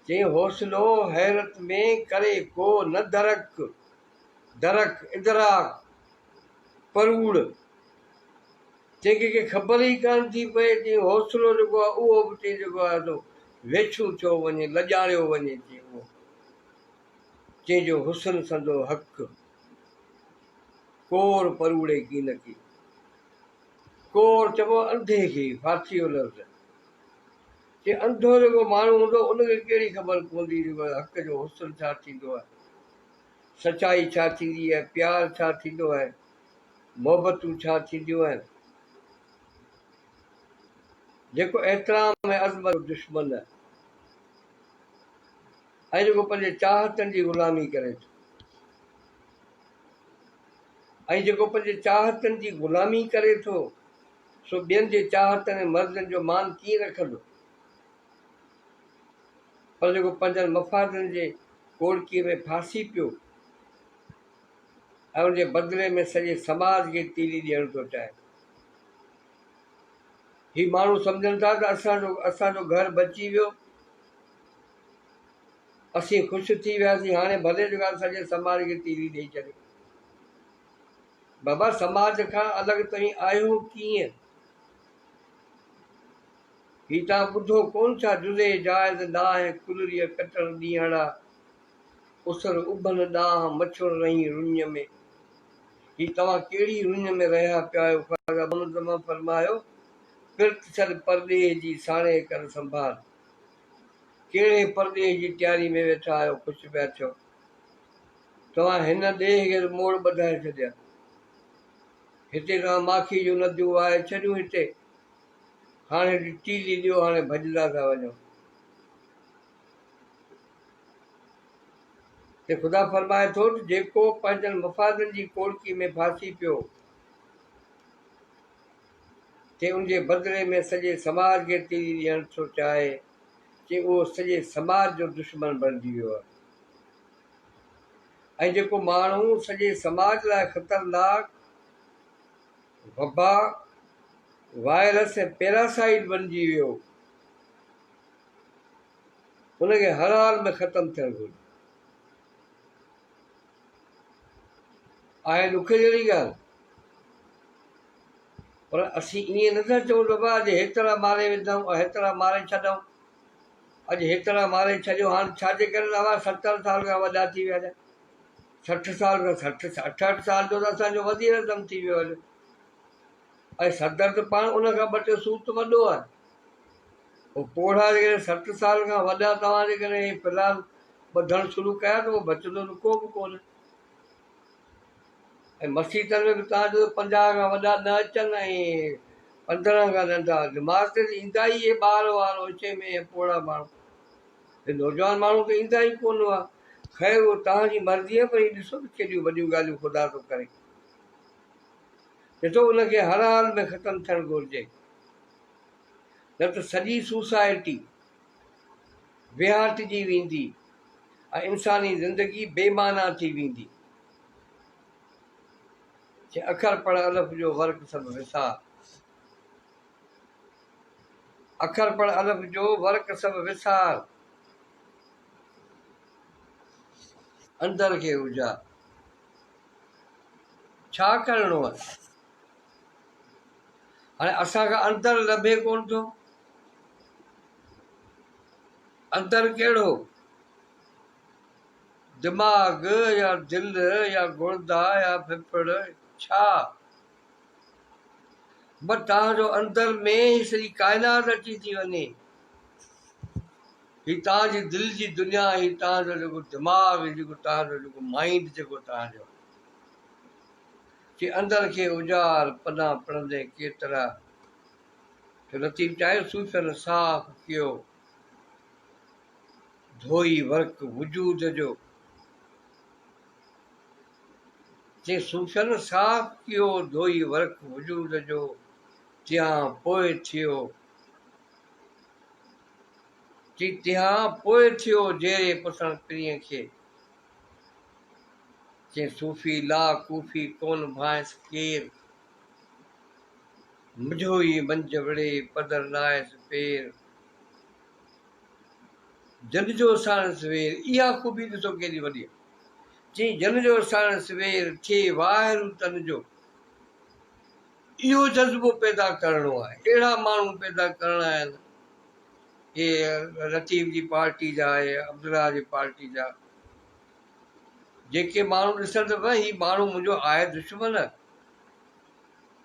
चई हौसलो हैरत में करे को न धरक, धरक इदराक परवड़, जंहिंखे ख़बर ई कान थी पए कि हौसलो जेको आहे उहो बि चई जेको आहे सो वेछू थियो वञे, लॼाड़ियो वञे। चई उहो जंहिंजो हुस्न संदो हक़, कोर परवड़े की न की। कोर चइबो अंधे खे, फारसी जो लफ़्ज़। चई अंधो जेको माण्हू हूंदो उनखे कहिड़ी ख़बर पवंदी हक़ जो हुस्न छा थींदो आहे, सचाई छा थींदी आहे, प्यार छा थींदो आहे, मोहबतूं छा थींदियूं आहिनि। जेको एतिराम ऐं अज़मत जो दुश्मन आहे ऐं जेको पंहिंजे चाहतनि जी ग़ुलामी करे थो, ऐं जेको पंहिंजे चाहतनि जी ग़ुलामी करे थो, सो ॿियनि जे चाहतनि ऐं मर्ज़नि जो मान कीअं रखंदो? पर जेको पंहिंजनि मफ़ादनि जे कोड़कीअ में फासी पियो ऐं उनजे बदिले में सॼे समाज खे तीली ॾियणु थो चाहे। ही माण्हू सम्झनि था त असांजो घर बची वियो, असीं ख़ुशि थी वियासीं, हाणे भले जेका सॼे समाज खे तीली ॾेई छॾे। बाबा समाज खां अलॻि ताईं आहियो कीअं? ही तव्हां ॿुधो कोन छा? जुज़े जाइज़ नाहे कुलरीअ कटण ॾींहड़ा, उसर उभन ॾांहुं मछुर रही रुञ में। ही तव्हां कहिड़ी रुञ में रहिया पिया आहियो? ख़्वाजा मुनज़्ज़म फरमायो, पिर्त छॾ परॾेह जी साणे कर संभाल। कहिड़े परॾेह जी तयारी में वेठा आहियो? ख़ुशि पिया थियो। तव्हां हिन ॾेह खे मोड़ ॿधाए छॾिया। हिते तव्हां माखी जूं नदियूं वहाए छॾियूं, हिते हाणे तीली ॾियो, हाणे भॼंदा था वञो। ते ख़ुदा फरमाए थो त जेको पंहिंजनि मफ़ादनि जी कोड़की में फासी पियो ते उनजे बदिले में सॼे समाज खे तीली ॾियणु थो चाहे, कि उहो सॼे समाज जो दुश्मन बणिजी वियो आहे। ऐं जेको माण्हू सॼे समाज लाइ ख़तरनाक वबा, वायरस ऐं पैरासाइट बणिजी वियो, उनखे हर हाल में ख़तमु थियणु घुरिजे। आहे ॾुख जहिड़ी ॻाल्हि, पर असीं ईअं नथा चऊं बाबा अॼु हेतिरा मारे विधऊं, हेतिरा मारे छॾऊं, अॼु हेतिरा मारे छॾियो, हाणे छाजे करे तव्हां 70 साल खां वॾा थी विया, 60 साल खां 68 साल जो त असांजो वधी रतम थी वियो अॼु। ऐं सदर त पाण उन खां 2 टे सूत वॾो आहे। पोइ पोढ़ा जेकॾहिं 60 साल खां वॾा तव्हां जेकॾहिं फ़िलहालु ॿधणु शुरू कया त उहो बचंदो त को बि कोन्हे। ऐं मसीतनि में बि तव्हांजो 50 खां वॾा न अचनि ऐं 15 खां नंढा, दिमाग़ ते ईंदा ई इहे ॿार वार विच में पोड़ा माण्हू, हे नौजवान माण्हू त ईंदा ई कोन हुआ। ख़ैर उहो तव्हांजी मर्ज़ी आहे, पर हीअ ॾिसो त केॾियूं वॾियूं ॻाल्हियूं ख़ुदा थो करे। ॾिसो उनखे हर हाल में ख़तमु थियणु घुरिजे, न त सॼी सोसाइटी विहाटिजी वेंदी ऐं इंसानी ज़िंदगी बेमाना थी वेंदी। अखर पढ़ अलफ़ जो वर्क सभु विसार, अखर पढ़ अलफ़ जो वर्क सभु विसार, अंदर खे उजाड़। छा करिणो आहे? हाणे असांखां अंदर लभे कोन थो। अंदर कहिड़ो? दिमाग़ या दिलि या गुर्दा या फिफड़, छा? बस तव्हांजो अंदर में ही सॼी काइनात अची थी वञे। ही तव्हांजी दिलि जी दुनिया, ही तव्हांजो जेको दिमाग़, जेको तव्हांजो जेको माइंड जेको तव्हांजो, कि अंदर खे उजाड़ पना पढ़ंदे केतिरा। तो लतीफ़ चाहे सूफ़ियनि साफ़ कयो धोई वर्क वजूद जो, जे सूफ़ियनि साफ़ कयो धोई वर्क वजूद जो, तिहां पोइ थियो, तिहां पोइ थियो जहिड़े पुसण प्रिय खे, जे सूफ़ी ला कूफ़ी कोन भांइसि केर, मुझो ई मंझ विड़े पदर नायसि पेर, जन जो साण सवेर। इहा ख़ूबी ॾिसो केॾी वॾी आहे, चई जन जो साण सवेर थिए वाहिरू तन जो। इहो जज़्बो पैदा करिणो आहे, अहिड़ा माण्हू पैदा करणा आहिनि। ये लतीफ़ जी पार्टी जा, ये अब्दुल्ला जी पार्टी जा, जेके माण्हू ॾिसनि त भई हीउ माण्हू मुंहिंजो आहे दुश्मन,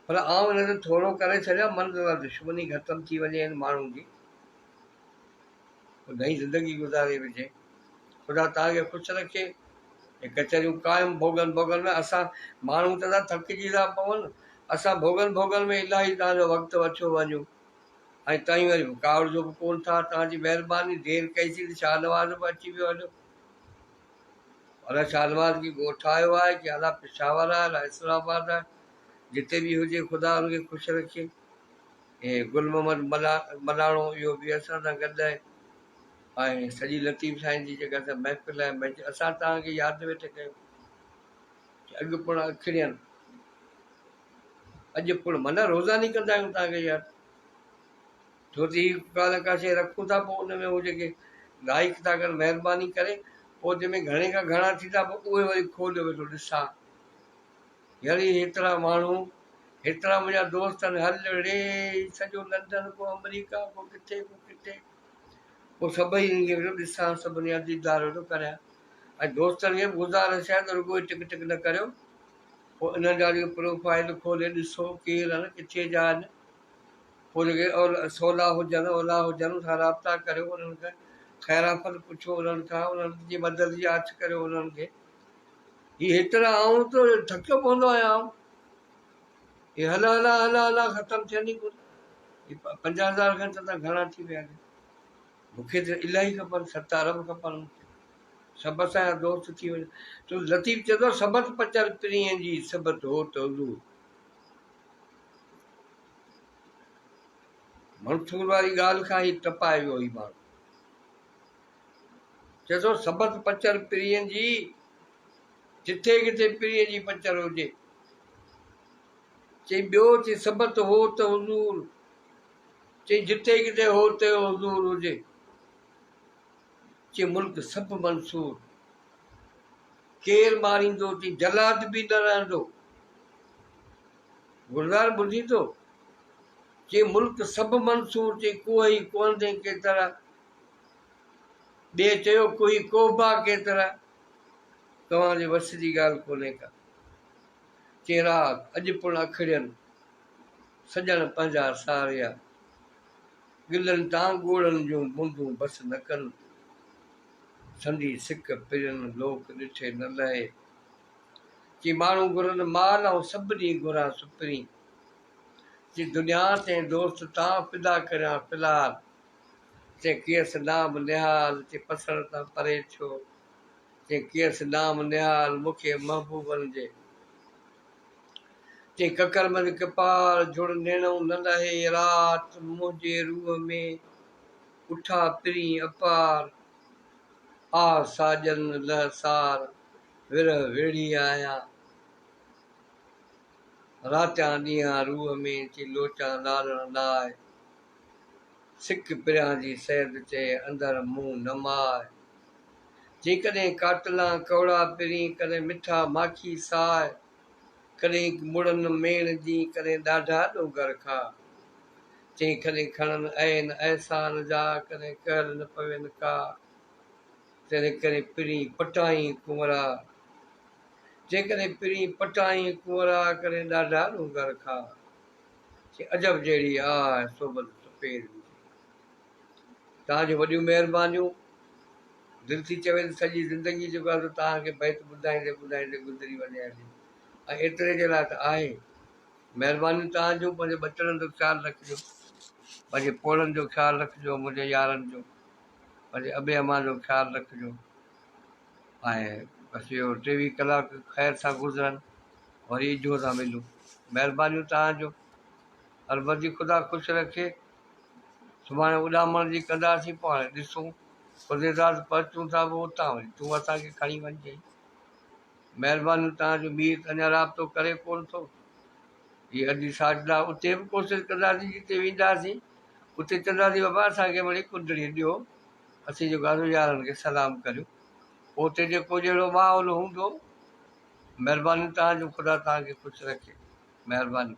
पर आउं हिन ते थोरो करे छॾियां, मन त दुश्मनी ख़तमु थी वञे हिन माण्हू जी, नई ज़िंदगी गुज़ारे विझे। ख़ुदा तव्हांखे ख़ुशि रखे। हे कचरियूं क़ाइमु भोगन भोगन में असां माण्हू त थकिजी था पवनि, असां भोगन में इलाही तव्हांजो वक़्तु वठियो वञूं, ऐं तव्हां वरी रुकावट जो बि कोन था। तव्हांजी महिरबानी, देरि कईसीं त शाहनवाज़ बि अची वियो अॼु। अलाए शाहनवाज़ की ॻोठ आयो आहे कि अलाए पिशावर आहे, अलाए इस्लामाबाद आहे, जिते बि हुजे ख़ुदा हुनखे ख़ुशि रखे। ऐं गुल मोहम्मद मलाणो इहो बि असां सां गॾु आहे ऐं सॼी लतीफ़ साईं जी जेका असां महफ़िल आहे असां तव्हांखे यादि वेठे कयूं अॼु पिणु अखिड़ियनि अॼु पिणु माना रोज़ानी कंदा आहियूं तव्हांखे यादि छो त हीअ काल का शइ रखूं था पोइ उन में उहे जेके लाइक था कनि महिरबानी करे पोइ जंहिंमें घणे खां घणा थींदा पोइ उहे वरी खोलियो वेठो ॾिसां यार हेतिरा माण्हू हेतिरा मुंहिंजा दोस्त आहिनि हल रे सॼो लंडन को अमेरिका को किथे पोइ सभई ईअं वेठो ॾिसां सभिनी जा दीदार वेठो करियां ऐं दोस्तनि खे बि गुज़ारिश आहे त रुॻो टिक टिक न करियो पोइ इन्हनि जा जेके प्रोफाइल खोले ॾिसो केरु आहिनि किथे जा आहिनि पोइ जेके सवला हुजनि सां राब्ता करियो उन्हनि खां ख़ैराफ़त पुछो उन्हनि खां उन्हनि जी मदद जी आछ करियो उन्हनि खे हीअ हेतिरा आऊं त थकियो पवंदो आहियां हीअ हला ख़तमु थियनि ई कोन 50,000 खां त घणा थी विया आहिनि मूंखे त इलाही खपनि 7 अरब खपनि सभु असांजा दोस्त थी वञे तो लतीफ़ चए थो सबत पचर पिरीअ जी सबत हो त हज़ूर मंसूर वारी ॻाल्हि खां ई टपाए वियो ई माण्हू चए थो सबत पचर पिरीअ जी जिथे किथे पिरीअ जी पचर हुजे चई ॿियो चई सबत हो त हज़ूर चई जिथे किथे हो त हज़ूर हुजे चई मुल्क सभु मंसूर केरु मारींदो चई जलाद बि न रहंदो गुरदार ॿुधी थो चई मुल्क सभु मंसूर चई कोई कोन अथई केतिरा ॿिए चयो कोई कोबा केतिरा तव्हांजे वस जी ॻाल्हि कोन्हे का चई रात अॼु पिणु अखिड़ियनि सॼण पंहिंजा सारिया गिलनि तां ॻोड़नि जूं बूंदूं बसि न कनि संदी सिक पिरनि लोक ॾिठे न लहे चई माण्हू घुरनि माल ऐं सभु ॾींहुं घुरां सुपिरी चई दुनिया ते दोस्त तां फिदा करियां फ़िलहाल चई कीअसि नाम निहाल चई पसण तां परे थियो चई कीअसि नाम निहाल मूंखे महबूबनि जे चई ककर मन कपाल जुड़ नेणो न लहे राति मुंहिंजे रूह में उठा पिरी अपार आ साजन लहसार विरह वेड़ी आहियां रातियां ॾींहं रूह में चई लोचां लालण लाइ सिक पिरियां जी सैद चए अंदरि मुंहुं न माए चई कॾहिं काटलां कौड़ा पिरी कॾहिं मिठा माखी साए कॾहिं मुड़नि मेण जी कॾहिं ॾाढा ॾोगर खा चई कॾहिं खणनि ऐन अहसान जा कॾहिं कहल न पवेनि का तॾहिं करे पिरी पटाई कुंवरा जेकॾहिं पिरी पटाई कुंवरा कॾहिं ॾाढा ॾोगर खा चई अजब जहिड़ी आहे सोबत सफ़ेद तव्हांजी वॾियूं महिरबानियूं दिलि थी चवे त सॼी ज़िंदगी जेको आहे तव्हांखे बैत ॿुधाईंदे गुज़री वञे हली ऐं एतिरे जे लाइ त आहे महिरबानियूं तव्हांजूं पंहिंजे बचड़नि जो ख़्यालु रखिजो पंहिंजे पोड़नि जो ख़्यालु रखिजो मुंहिंजे यारनि जो पंहिंजे अबे अमा जो ख़्यालु रखिजो ऐं बसि इहो 23 कलाक ख़ैर सां गुज़रनि वरी इजो सां मिलूं महिरबानियूं तव्हांजो अलबती ख़ुदा ख़ुशि रखे सुभाणे उॾामण जी कंदासीं पोइ हाणे ॾिसूं ख़ुदेदास पहुचूं था पोइ उतां वरी तूं असांखे खणी वञिजांइ महिरबानियूं तव्हांजो ॿीं अञा राब्तो करे कोन थो हीअ अॼु साजदा उते बि कोशिशि कंदासीं जिते वेंदासीं उते चवंदासीं बाबा असांखे वरी कुंडड़ी ॾियो असीं जेको आहे यारनि खे सलाम करियूं पोइ उते जेको जहिड़ो माहौल हूंदो महिरबानी तव्हांजो ख़ुदा तव्हांखे ख़ुशि रखे महिरबानी